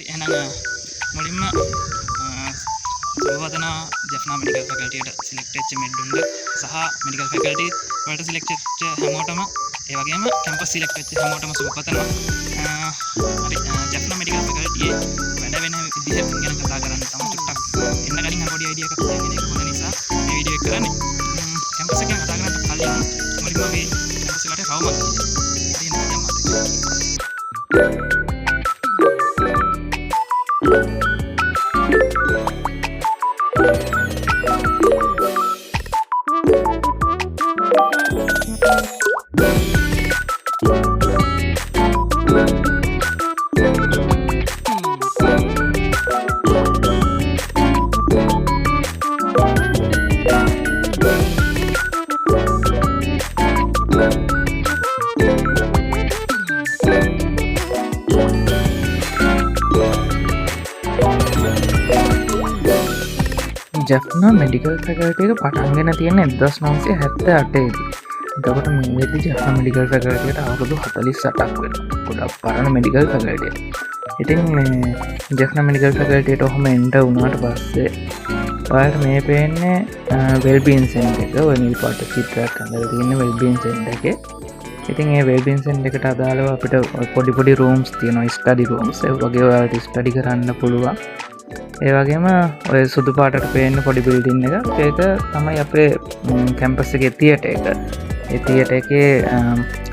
එහෙනම් මුලින්ම සුබවදන ජෙෆ්නා medical ෆැකල්ටියට select වෙච්ච මෙඩ්ඩුන්ට සහ මෙඩිකල් ෆැකල්ටි වලට සිලෙක්ට් වෙච්ච හැමෝටම ඒ වගේම කැම්පස් සිලෙක්ට් වෙච්ච හැමෝටම සුබපතනවා. හරි ජෙෆ්නා මෙඩිකල් ෆැකල්ටියේ වැඩ වෙන විදිහ ගැන කතා කරන්න තමයි චුට්ටක් එන්න කලින් අර පොඩි අයිඩියා එකක් තියගෙන ඒක හොඳ නිසා මේ වීඩියෝ එක කරන්නේ. කැම්පස් එක ගැන කතා කරන්න කලින් මුලින්ම මේ කැම්පස් එකට රවුමක් දෙන්න යනවා. ජෙෆ්නා මෙඩිකල් ෆැකල්ටි එක පටන්ගෙන තියෙන 1978 දී. එතකොට මේ වෙද්දි ජෙෆ්නා මෙඩිකල් ෆැකල්ටියට අවුරුදු 48ක් වෙනවා. ගොඩක් පරණ මෙඩිකල් ෆැකල්ටි එක. ඉතින් මේ ජෙෆ්නා මෙඩිකල් ෆැකල්ටියට ඔහම එන්ටර් වුණාට පස්සේ ඔයාලට මේ පේන්නේ වෙල්බීන් සෙන්ටර් එක. ඔය නිල් පාට චිත්‍රයක් අඳලා තියෙන වෙල්බීන් සෙන්ටර් එකේ. ඉතින් මේ වෙල්බීන් සෙන්ටර් එකට අදාළව අපිට පොඩි රූම්ස් තියෙනවා, ස්ටඩි රූම්ස්. ඒ වගේ ඔයාලට ස්ටඩි කරන්න පුළුවන්. ඒවගේම ඔය සුදු පාටට පේන්න පොඩි බිල්ඩින් එක. ඒක තමයි අපේ කැම්පස් එකේ තියට එක. ඒ තියට එකේ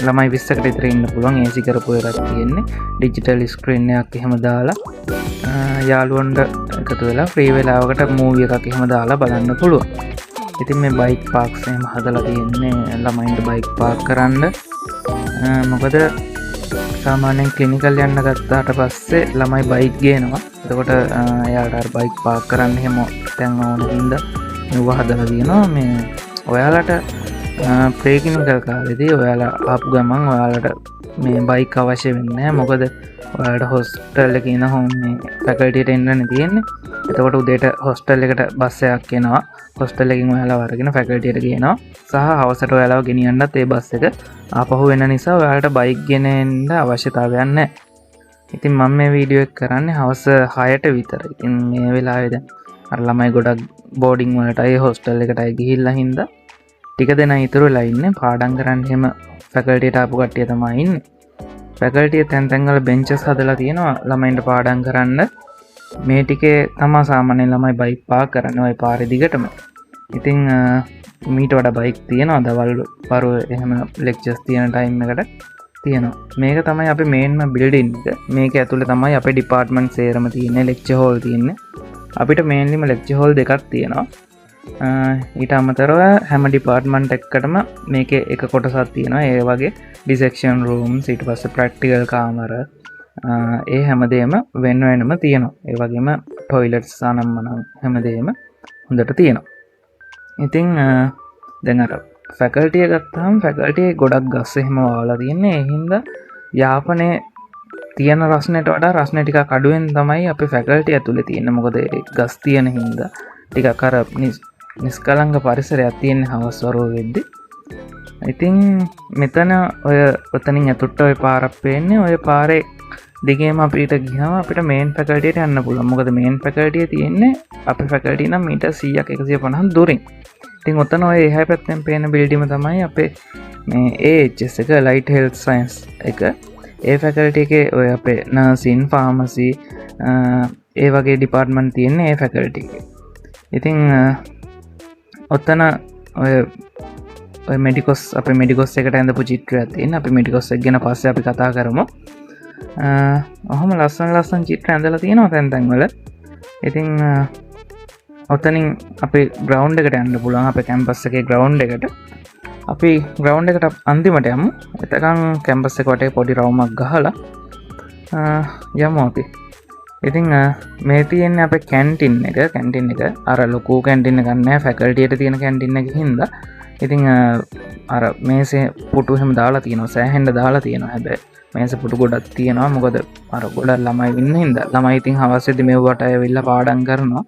ළමයි 20කට විතර ඉන්න පුළුවන්. ඒසි කරපු එකක් තියෙන්නේ. ඩිජිටල් ස්ක්‍රීන් එකක් එහෙම දාලා යාළුවන්ට එකතු වෙලා ෆ්‍රී වෙලාවකට මූවි එකක් එහෙම දාලා බලන්න පුළුවන්. ඉතින් මේ බයික් පාර්ක්ස් එහෙම හදලා තියෙන්නේ ළමයින්ට බයික් පාර්ක් කරන්න. මොකද සාමාන්‍යයෙන් ක්ලිනිකල් යන්න ගත්තාට පස්සේ ළමයි බයික් ගේනවා. එතකොට එයාට බයික් පාක් කරන්න එහෙම තැන් ඕන හින්දා මෙව හදලා තියෙනවා. මේ ඔයාලට ප්‍රේක්ලිනිකල් කාලේදී ඔයාලා ආපු ගමන් ඔයාලට මේ බයික් අවශ්‍ය වෙන්නේ නැහැ. මොකද ඔයාලට හොස්ටල් එකේ ඉන්න මේ ෆැකල්ටියට එන්නනේ තියෙන්නේ. එතකොට උදේට හොස්ටල් එකට බස් එකක් එනවා. හොස්ටල් එකකින් ඔයාලා අරගෙන ෆැකල්ටියට ගේනවා. සහ හවසට ඔයාලව ගෙනියන්නත් ඒ බස් එක ආපහු වෙන නිසා ඔයාලට බයික් ගෙන එන්න අවශ්‍යතාවයක් නැහැ. ඉතින් මම මේ වීඩියෝ එක කරන්නේ හවස 6ට විතර. ඉතින් මේ වෙලාවේ දැන් අර ළමයි ගොඩක් බෝඩින් වලටයි හොස්ටල් එකටයි ගිහිල්ලා හින්දා ටික දෙනා ඉතුරු වෙලා ඉන්නේ. පාඩම් කරන්න එහෙම ෆැකල්ටියට ආපු කට්ටිය තමයි ඉන්නේ. ෆැකල්ටියේ තැන් වල බෙන්චස් හදලා තියෙනවා ළමයින්ට පාඩම් කරන්න. මේ ටිකේ තමයි සාමාන්‍යයෙන් ළමයි බයික් පාක් කරන්නේ ওই පාරේ දිගටම. ඉතින් මීට වඩා බයික් තියෙනවා දවල් පරුව එහෙම ලෙක්චර්ස් තියෙන ටයිම් එකට තියෙනවා. මේක තමයි අපේ මේන්ම බිල්ඩින් එක. මේක ඇතුලේ තමයි අපේ ඩිපාර්ට්මන්ට් සේරම තියෙන්නේ, ලෙක්චර් හෝල් තියෙන්නේ. අපිට මේන්ලිම ලෙක්චර් හෝල් දෙකක් තියෙනවා. ඊට අමතරව හැම ඩිපාර්ට්මන්ට් එකකටම මේකේ එක කොටසක් තියෙනවා. ඒ වගේ ඩිසෙක්ෂන් රූම්ස්, ඊට පස්සේ ප්‍රැක්ටිකල් කාමර, ඒ හැමදේම වෙන වෙනම තියෙනවා. ඒ වගේම ටොයිලට්ස් අනම්මනම් හැමදේම හොඳට තියෙනවා. ඉතින් දැන් අර ෆැකල්ටිය ගත්තාම ෆැකල්ටියේ ගොඩක් ගස් එහෙම වහලා තියෙන්නේ. ඒ හින්දා යාපනයේ තියෙන රස්නේට වඩා රස්නේ ටිකක් අඩුවෙන් තමයි අපේ ෆැකල්ටිය ඇතුලේ තියෙන්නේ. මොකද ඒ ගස් තියෙන හින්දා ටිකක් අර නිස්කලංක පරිසරයක් තියෙන හවස් වරුව වෙද්දි. ඉතින් මෙතන ඔය ඔතනින් ඇතුළට ඔය පාරක් පේන්නේ. ඔය පාරේ දිගේම අපිට ගියාම අපිට මේන් ෆැකල්ටියට යන්න පුළුවන්. මොකද මේන් ෆැකල්ටිය තියෙන්නේ අපේ ෆැකල්ටිය නම් මීටර් 100ක් 150 දුරින්. ඉතින් ඔතන ඔය එහා පැත්තෙන් පේන බිල්ඩිම තමයි අපේ මේ AHS එක, ලයිට් හෙල්ත් සයන්ස් එක. ඒ ෆැකල්ටි එකේ ඔය අපේ නර්සින්, ෆාමසි ඒ වගේ ඩිපාර්ට්මන්ට් තියෙන්නේ ඒ ෆැකල්ටි එකේ. ඉතින් ඔතන ඔය මෙඩිකොස් අපේ මෙඩිකොස් එකට ඇඳපු චිත්‍රයක් තියෙන. අපි මෙඩිකොස් එක ගැන පස්සේ අපි කතා කරමු. ඔහොම ලස්සන චිත්‍ර ඇඳලා තියෙනවා තැන් වල. ඉතින් ඔතනින් අපි ග්‍රවුන්ඩ් එකට යන්න පුළුවන්. අපේ කැම්පස් එකේ ග්‍රවුන්ඩ් එකට. අපි ග්‍රවුන්ඩ් එකට අන්තිමට යමු. එතකන් කැම්පස් එක වටේ පොඩි රවුමක් ගහලා යමු අපි. ඉතින් මේ තියෙන්නේ අපේ කැන්ටින් එක. කැන්ටින් එක අර ලොකු කැන්ටින් එකක් නෑ, ෆැකල්ටියට තියෙන කැන්ටින් එකකින් හින්දා. ඉතින් අර මේසේ පුටු එහෙම දාලා තියෙනවා, සෑහෙන්න දාලා තියෙනවා. හැබැයි මේසේ පුටු ගොඩක් තියෙනවා. මොකද අර ගොඩක් ළමයි ඉන්න හින්දා. ළමයි ඉතින් හවස් වෙද්දි මෙවට ඇවිල්ලා පාඩම් කරනවා.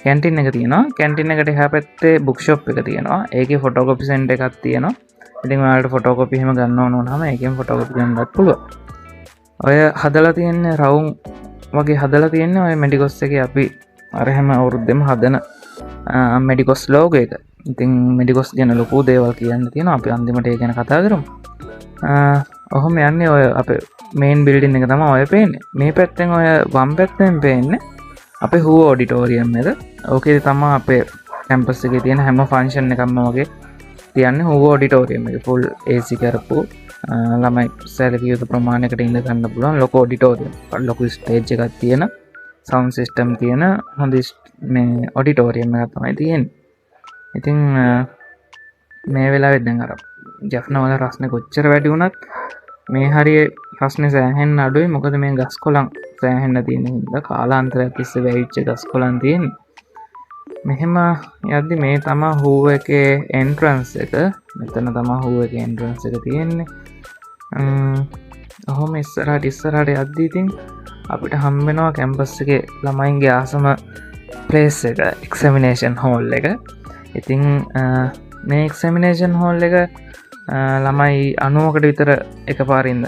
කැන්ටින් එක තියෙනවා. කැන්ටින් එකට එහා පැත්තේ බුක් ෂොප් එක තියෙනවා. ඒකේ ෆොටෝකොපි සෙන්ටර් එකක් තියෙනවා. ඉතින් ඔයාලට ෆොටෝකොපි එහෙම ගන්න ඕන වුණාම ඒකෙන් ෆොටෝකොපි ගන්නත් පුළුවන්. ඔය හදලා තියෙන රවුම් වගේ හදලා තියෙන්නේ ඔය මෙඩිකොස් එක අපි අරහැම අවුරුද්දෙම හදන මෙඩිකොස් ලෝග එක. ඉතින් මෙඩිකොස් ගැන ලොකු දේවල් කියන්න තියෙන අපි අන්තිමට ඒ ගැන කතා කරමු. ඔහොම යන්නේ ඔය අප මේන් බිල්ඩින් එක තම ඔය පේන්නේ මේ පැත්තෙන් ඔය වම් පැත්තෙන් පේන්න අපේ හූ ඔඩිටෝරියම් එක. ඕකේ තමා අපේ කැම්පස් එකේ තියෙන හැම ෆන්ක්ෂන් එකක්ම වගේ තියන්නේ හූ ඔඩිටෝරියම් එක ෆුල් AC කරපු ළමයි සැලකිය යුතු ප්‍රමාණයකට ඉඳ ගන්න පුළුවන් ලොකු ඔඩිටෝරියම් ලොකු ස්ටේජ් එකක් තියෙන සවුන්ඩ් සිස්ටම් තියෙන හොඳ මේ ඔඩිටෝරියම් එකක් තමයි තියෙන්නේ. ඉතින් මේ වෙලාවෙත් දැන් අර ජෆ්නවල රස්නේ කොච්චර වැඩි වුණත් මේ හරිය රස්නේ සෑහෙන්න අඩුයි. මොකද මේ ගස් කොළන් සෑහෙන්න තියෙන හින්දා කාලාන්තරයක් තිස්සේ වැවිච්ච ගස් කොළන් තියෙන්නේ. මෙහෙම යද්දි මේ තමා හූ එකේ එන්ට්‍රන්ස් එක. මෙතන තමා හූ එකේ එන්ට්‍රන්ස් එක තියෙන්නේ. ඔහොම ඉස්සරහට යද්දි ඉතින් අපිට හම්බ වෙනවා කැම්පස් එකේ ළමයින්ගේ ආසම ප්ලේස් එක එක්සැමිනේෂන් හෝල් එක. ඉතින් මේ එක්සැමිනේෂන් හෝල් එක ළමයි 90කට විතර එකපාරින්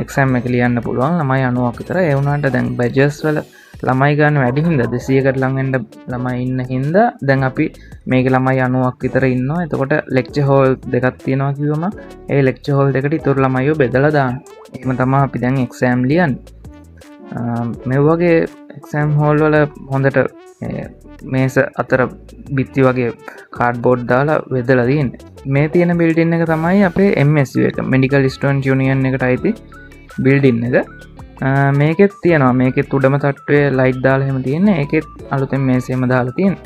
එක්සෑම් එක ලියන්න පුළුවන්. ළමයි 90ක් විතර. ඒ වුණාට දැන් බැජස් වල ළමයි ගන්න වැඩි හින්දා 200කට ළඟ වෙන්න ළමයි ඉන්න හින්දා දැන් අපි මේක ළමයි 90ක් විතර ඉන්නවා. එතකොට ලෙක්චර් හෝල් දෙකක් තියෙනවා කිව්වම ඒ ලෙක්චර් හෝල් දෙකට ඉතුරු ළමයිව බෙදලා දාන්න. එහෙම තමයි අපි දැන් එක්සෑම් ලියන්නේ. මේ වගේ එක්සෑම් හෝල් වල හොඳට මේස අතර බිත්ති වගේ කාඩ්බෝඩ් දාලා වෙදලා තියෙන්නේ. මේ තියෙන බිල්ඩින් එක තමයි අපේ MSU එක මෙඩිකල් ස්ටුඩන්ට් යුනියන් එකට අයිති බිල්ඩින් එක. මේකෙත් තියෙනවා මේකෙත් උඩම තට්ටුවේ ලයිට් දාලා එහෙම තියෙන්නේ. ඒකෙත් අලුතෙන් මේසෙම දාලා තියෙන්නේ.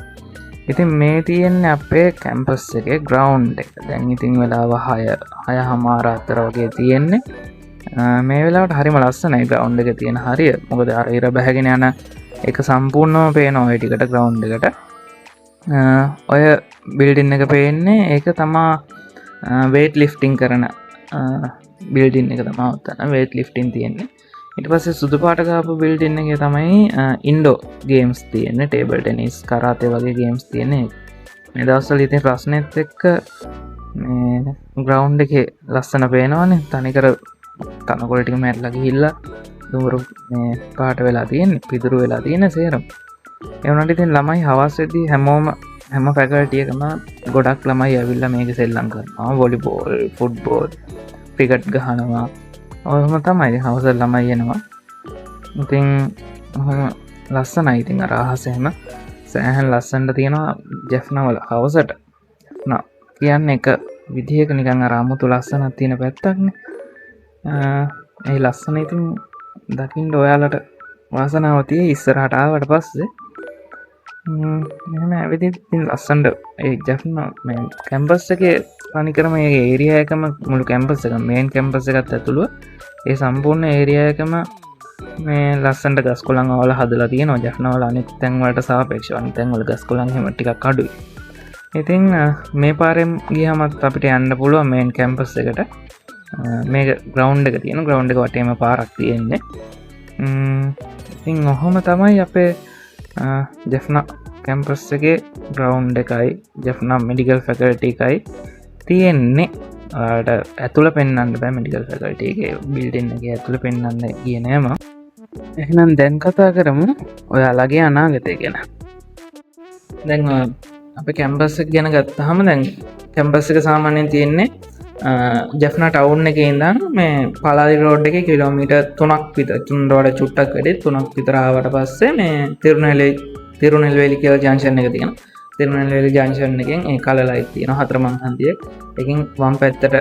ඉතින් මේ තියෙන්නේ අපේ කැම්පස් එකේ ග්‍රවුන්ඩ් එක. දැන් ඉතින් වෙලාව 6:00 අතර වගේ තියෙන්නේ. මේ වෙලාවට හරිම ලස්සනයි ග්‍රවුන්ඩ් එක තියෙන හරිය. මොකද අර ඉර බැහැගෙන යන එක සම්පූර්ණව පේනවා ඔය ටිකට ග්‍රවුන්ඩ් එකට. ඔය බිල්ඩින් එක පේන්නේ ඒක තමා වේට් ලිෆ්ටිං කරන බිල්ඩින් එක තමා උත්තන වේට් ලිෆ්ටිං තියෙන්නේ. ඊට පස්සේ සුදු පාට ගාපු බිල්ඩින් එකේ තමයි ඉන්ඩෝ ගේම්ස් තියෙන්නේ. ටේබල් ටෙනිස් කරාතේ වගේ ගේම්ස් තියෙන්නේ. මේ දවස්වල ඉතින් ප්‍රශ්නෙත් එක්ක මේ ග්‍රවුන්ඩ් එකේ ලස්සන පේනවනේ. තනිකර තනකොළ ටික මැරලා ගිහිල්ලා දුඹුරු මේ පාට වෙලා තියෙන්නේ පිදුරු වෙලා තියෙන සේරම. ඒ වුණාට ඉතින් ළමයි හවස් වෙද්දී හැම ෆැකල්ටි එකම ගොඩක් ළමයි ඇවිල්ලා මේක සෙල්ලම් කරනවා. වොලිබෝල්, ෆුට්බෝල්, ක්‍රිකට් ගහනවා. ඔහොම තමයි හවස ළමයි එනවා. ඉතින් ඔහොම ලස්සනයි. ඉතින් අර අහස හැම සෑහෙන ලස්සනට තියෙනවා ජෙෆ්නවල හවසට. කියන්නේ එක විදිහක නිකන් අර අමුතු ලස්සනක් තියෙන පැත්තක්නේ. ඒ ලස්සන ඉතින් දකින්න ඔයාලට වාසනාව තියෙයි ඉස්සරහට ආවට පස්සේ. මෙහෙම ඇවිදින් ඉතින් ලස්සනට ඒ ජෆ්න මේ කැම්පස් එකේ තනිකරම මේ ඒරියා එකම මුළු කැම්පස් එකම මේන් කැම්පස් එකත් ඇතුළුව ඒ සම්පූර්ණ ඒරියා එකම මේ ලස්සනට ගස් කොළන් අවල හදලා තියෙනවා. ජෆ්න වල අනිත් තැන් වලට සාපේක්ෂව අනිත් තැන් වල ගස් කොළන් එහෙම ටිකක් අඩුයි. ඉතින් මේ පාරෙන් ගියමත් අපිට යන්න පුළුවන් මේන් කැම්පස් එකට. මේක ග්‍රවුන්ඩ් එක තියෙන ග්‍රවුන්ඩ් එක වටේම පාරක් තියෙන්නේ. ඉතින් ඔහොම තමයි අපේ ජෙෆ්නා කැම්පස් එකේ ග්‍රවුන්ඩ් එකයි ජෙෆ්නා මෙඩිකල් ෆැකල්ටි එකයි තියෙන්නේ. ඔයාලට ඇතුළ පෙන්වන්න බෑ මෙඩිකල් ෆැකල්ටි එකේ බිල්ඩින් එකේ ඇතුළ පෙන්වන්න ගියේ නෑ මම. එහෙනම් දැන් කතා කරමු ඔයාලගේ අනාගතය ගැන. දැන් අපේ කැම්පස් එක ගැන ගත්තාම දැන් කැම්පස් එක සාමාන්‍යයෙන් තියෙන්නේ ජෙෆ්නා ටවුන් එකේ ඉඳන් මේ පලාලි රෝඩ් එකේ කිලෝමීටර් 3ක් විතර 3ට වඩා චුට්ටක් වැඩි 3ක් විතර ආවට පස්සේ මේ තිරුනෙල්වේලි කියලා ජංක්ෂන් එක තියෙනවා. තිරුනෙල්වේලි ජංක්ෂන් එකෙන් ඒ කල ලයිට් තියෙනවා හතරමං හන්දියේ. එකෙන් වම් පැත්තට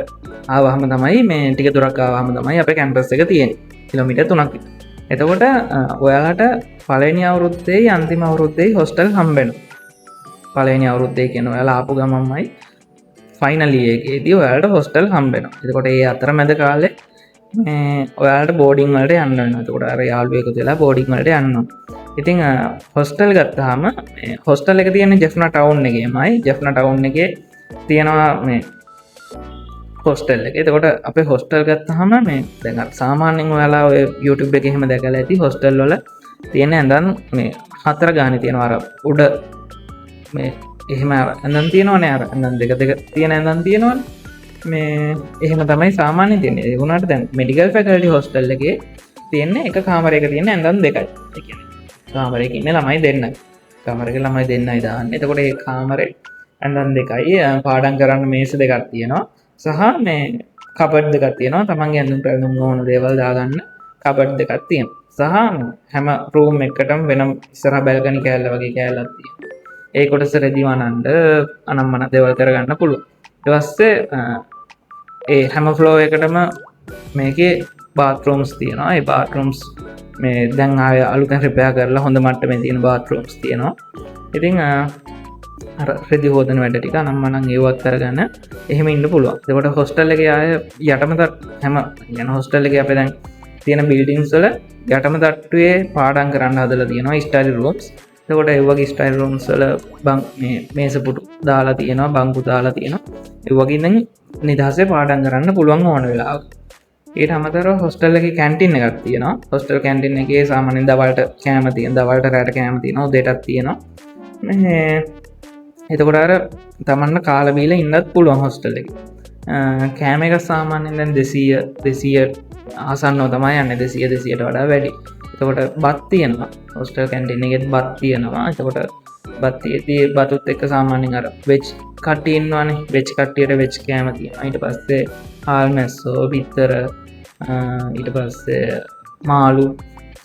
ආවහම තමයි මේ ටික දුරක් ආවහම තමයි අපේ කැම්පස් එක තියෙන්නේ. කිලෝමීටර් 3ක් විතර. එතකොට ඔයාලට පළවෙනි අවුරුද්දේ අන්තිම අවුරුද්දේ හොස්ටල් හම්බ වෙනවා. පළවෙනි අවුරුද්දේ කියන ඔයාලා ආපු ගමන්මයි ෆයිනල් ඉයර් එකේදී ඔයාලට හොස්ටල් හම්බ වෙනවා. එතකොට ඒ අතරමැද කාලේ මේ ඔයාලට බෝඩින් වලට යන්න වෙනවා. එතකොට අර යාළුවෙකුට වෙලා බෝඩින් වලට යනවා. ඉතින් හොස්ටල් ගත්තාම මේ හොස්ටල් එක තියෙන්නේ ජෙෆ්නා ටවුන් එකේමයි. ජෙෆ්නා ටවුන් එකේ තියෙනවා මේ හොස්ටල් එක. එතකොට අපේ හොස්ටල් ගත්තාම මේ දැන් අර සාමාන්‍යයෙන් ඔයාලා ඔය YouTube එකේ එහෙම දැකලා ඇති හොස්ටල් වල තියෙන ඇඳන් මේ 4 ගානේ තියෙනවා. අර උඩ මේ එහෙම ඇඳන් තියෙනවනේ අර ඇඳන් දෙක තියෙන ඇඳන් තියෙනවනේ මේ එහෙම තමයි සාමාන්‍යයෙන් තියෙන්නේ. ඒ වුණාට දැන් මෙඩිකල් ෆැකල්ටි හොස්ටල් එකේ තියෙන්නේ එක කාමරයක තියෙන ඇඳන් දෙකයි. ඒ කියන්නේ කාමරයක ඉන්න ළමයි දෙන්නයි. කාමරයක ළමයි දෙන්නයි දාන්නේ. එතකොට ඒ කාමරේ ඇඳන් දෙකයි පාඩම් කරන්න මේස දෙකක් තියෙනවා. සහ මේ කබඩ් දෙකක් තියෙනවා. තමන්ගේ ඇඳුම් පැළඳුම් ඕන දේවල් දාගන්න කබඩ් දෙකක් තියෙනවා. සහ හැම රූම් එකකටම වෙනම ඉස්සරහ බැල්කනි කෑල්ල වගේ කෑල්ලක් තියෙනවා. ඒ කොටස රෙදි වනන්න අනම්මන දේවල් කරගන්න පුළුවන්. ඊට පස්සේ ඒ හැම ෆ්ලෝ එකටම මේකේ බාත්රූම්ස් තියෙනවා. ඒ බාත්රූම්ස් මේ දැන් ආය අලුතෙන් රිපෙයාර් කරලා හොඳ මට්ටමේ තියෙන බාත්රූම්ස් තියෙනවා. ඉතින් අර රෙදි හොදන වැඩ ටික අනම්මනම් ඒවත් කරගන්න එහෙම ඉන්න පුළුවන්. එතකොට හොස්ටල් එකේ ආය යටම හැම යන හොස්ටල් එකේ අපේ දැන් තියෙන බිල්ඩින්ග්ස් වල යටම තට්ටුවේ පාඩම් කරන්න හදලා තියෙනවා ස්ටඩි රූම්ස්. එතකොට ඒ වගේ ස්ටඩි රූම්ස් වල මේ මේස පුටු දාලා තියෙනවා, බංකු දාලා තියෙනවා. ඒ වගේ ඉතින් නිදහසේ පාඩම් කරන්න පුළුවන් ඕන වෙලාවක. ඊට අමතරව හොස්ටල් එකේ කැන්ටින් එකක් තියෙනවා. හොස්ටල් කැන්ටින් එකේ සාමාන්‍යයෙන් දවල්ට කෑම තියෙනවා, දවල්ට රැට කෑම තියෙනවා, උදේටත් තියෙනවා. මේ එතකොට අර තමන්න කාලා බීලා ඉන්නත් පුළුවන් හොස්ටල් එකේ. කෑම එක සාමාන්‍යයෙන් දැන් 200 ආසන්නව තමයි යන්නේ. 200ට වඩා වැඩි. එතකොට බත් තියෙනවා. හොස්ටල් කැන්ටින් එකේ බත් තියෙනවා. එතකොට බත් තියෙද්දි බතුත් එක්ක සාමාන්‍යයෙන් අර වෙජ් කට්ටිය ඉන්නවනේ. වෙජ් කට්ටියට වෙජ් කෑම තියෙනවා. ඊට පස්සේ හාල් මැස්සෝ, බිත්තර, ඊට පස්සේ මාළු,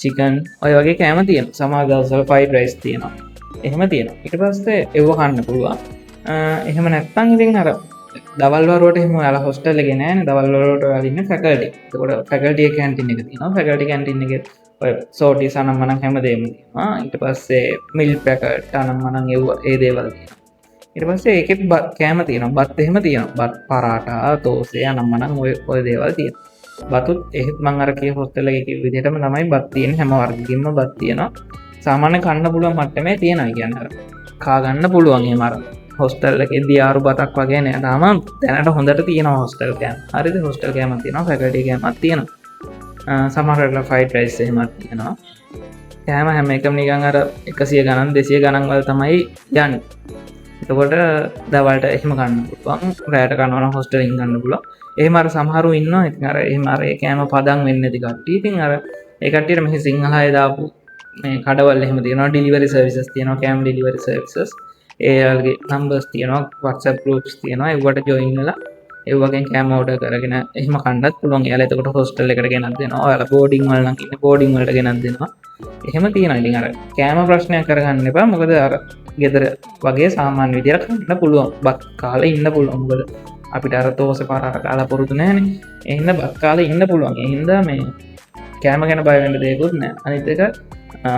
චිකන් ඔය වගේ කෑම තියෙනවා. සමහර දවස්වල ෆ්‍රයිඩ් රයිස් තියෙනවා. එහෙම තියෙනවා. ඊට පස්සේ ඒව කන්න පුළුවන්. එහෙම නැත්නම් ඉතින් අර දවල් වරුවට එහෙම ඔයාලා හොස්ටල් එකේ නෑනේ. දවල් වරුවට ඔයාලා ඉන්නේ ෆැකල්ටි. එතකොට ෆැකල්ටි එක කැන්ටින් එක තියෙනවා. ෆැකල්ටි කැන්ටින් එකේ ඔය සෝටිස් අනම්මනම් හැමදේම තියෙනවා. ඊට පස්සේ මිල් පැකට් අනම්මනම් ඒ දේවල් තියෙනවා. ඊට පස්සේ ඒකෙත් කෑම තියෙනවා. බත් එහෙම තියෙනවා. බත් පරාටා, තෝසේ අනම්මනම් ඔය දේවල් තියෙනවා. බතුත් එහෙත් මං අර කිය හොස්ටල් එකේ කිව්ව විදිහටම තමයි බත් තියෙන්නේ. හැම වර්ගකින්ම බත් තියෙනවා. සාමාන්‍ය කන්න පුළුවන් මට්ටමේ තියෙනවා. කියන්නේ අර කා ගන්න පුළුවන් එහෙම අර හොස්ටල් එකේ දියාරු බතක් වගේ නෑ. තාම දැනට හොඳට තියෙනවා හොස්ටල් කෑම. හරිද? හොස්ටල් කෑමක් තියෙනවා, ෆැකල්ටි කෑමක් තියෙනවා. සමහර වෙලාවට ෆ්‍රයිඩ් රයිස් එහෙමත් තියෙනවා. කෑම හැම එකම නිකන් අර 100 ගණන් 200 ගණන් වල තමයි යන්නේ. එතකොට දවල්ට එහෙම ගන්න පුළුවන්. රැයට කනවා නම් හොස්ටලෙන් ගන්න පුළුවන්. එහෙම අර සමහරු ඉන්නවා. ඉතින් අර එහෙම අර ඒ කෑම පදම් වෙන්නේ නැති කට්ටිය. ඉතින් අර ඒ කට්ටියට මෙහි සිංහලයේ දාපු මේ කඩවල් එහෙම තියෙනවා. ඩිලිවරි සර්විසස් තියෙනවා. කෑම ඩිලිවරි සර්විසස්. ඒගේ නම්බර්ස් තියෙනවා. WhatsApp groups තියෙනවා. ඒවට ජොයින් වෙලා ඒ වගේ කෑම ඕඩර් කරගෙන එහෙම කන්නත් පුළුවන්. එයාලා එතකොට හොස්ටල් එකට ගෙනත් දෙනවා. ඔයාලා බෝඩින් වල නම් ඉන්නේ බෝඩින් වලට ගෙනත් දෙනවා. එහෙම තියෙනවා. ඉතින් අර කෑම ප්‍රශ්නයක් කරගන්න එපා. මොකද අර ගෙදර වගේ සාමාන්‍ය විදියට කන්න පුළුවන්. බත් කාලා ඉන්න පුළුවන්. මොකද අපිට අර තෝසේ පාරාට කාලා පුරුදු නැහැනේ. ඒ හින්දා බත් කාලා ඉන්න පුළුවන්. ඒ හින්දා මේ කෑම ගැන බය වෙන්න දෙයක්වත් නැහැ. අනිත් එක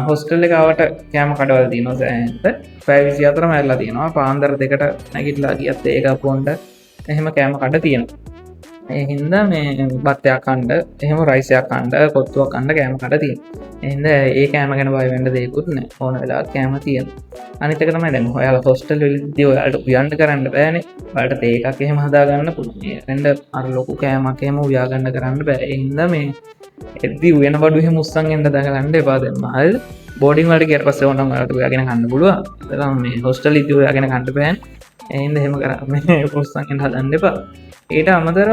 හොස්ටල් එක ආවට කෑම කඩවල් තියෙනවා සෑහෙන්න. පැය 24ම ඇරලා තියෙනවා. පාන්දර 2ට නැගිටලා ගියත් ඒක පොණ්ඩ එහෙම කෑම කඩ තියෙනවා. ඒ හින්දා මේ බත්යක් කන්න, එහෙම රයිසයක් කන්න, කොත්තුවක් කන්න කෑම කඩ තියෙනවා. ඒ හින්දා ඒ කෑම ගැන බය වෙන්න දෙයක්වත් නැහැ. ඕන වෙලාවක කෑම තියෙනවා. අනිත් එක තමයි දැන් ඔයාලා හොස්ටල් වලදී ඔයාලට උයන්න කරන්න බෑනේ. ඔයාලට තේ එකක් එහෙම හදා ගන්න පුළුවන්. එතෙන්ද අර ලොකු කෑමක් එහෙම උයා ගන්න කරන්න බෑ. ඒ හින්දා මේ එද්දි උයන බඩු එහෙම උස්සන් එන්න දඟලන්න එපා දැන්. හරිද? බෝඩින් වලට ගියට පස්සේ ඕනනම් ඔයාලට උයාගෙන කන්න පුළුවන්. ඒකම මේ හොස්ටල් ඉදි උයාගෙන කන්න බෑනේ. ඒ හින්දා එහෙම කරා මේ උස්සන් එන්න හදන්න එපා. ඊට අමතරව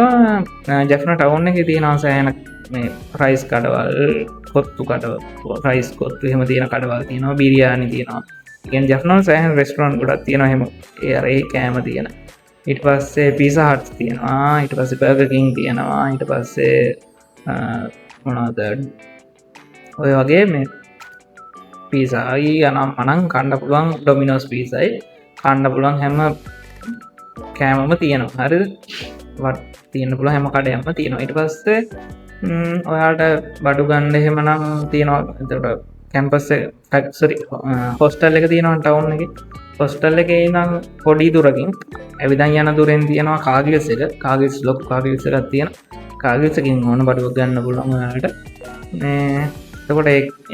ජැෆ්නා ටවුන් එකේ තියෙනවා සෑහෙන මේ රයිස් කඩවල්, කොත්තු කඩවල්, රයිස් කොත්තු එහෙම තියෙන කඩවල් තියෙනවා, බිරියානි තියෙනවා. ඒ කියන්නේ ජැෆ්නා සෑහෙන රෙස්ටොරන්ට් ගොඩක් තියෙනවා එහෙම. ඒ අර ඒ කෑම තියෙන. ඊට පස්සේ පීසා හට්ස් තියෙනවා. ඊට පස්සේ බර්ගර් කිං තියෙනවා. ඊට පස්සේ මොනවද ඔය වගේ මේ පීසායි අනම් කන්න පුළුවන්. ඩොමිනෝස් පීසායි කන්න පුළුවන් හැම කෑමම තියෙනවා. හරිද? තියෙන පුළුවන් හැම කඩයක්ම තියෙනවා. ඊට පස්සේ ඔයාලට බඩු ගන්න එහෙමනම් තියෙනවා. එතකොට කැම්පස් එක හොස්ටල් එක තියෙනවා ටවුන් එකේ. හොස්ටල් එකේ ඉඳන් පොඩි දුරකින් ඇවිදන් යන දුරෙන් තියෙනවා කාගිල්ස් එක. කාගිල්ස් ලොකු කාගිල්ස් එකක් තියෙනවා. කාගිල්ස් එකකින් ඕන බඩුවක් ගන්න පුළුවන් ඔයාලට. මේ එතකොට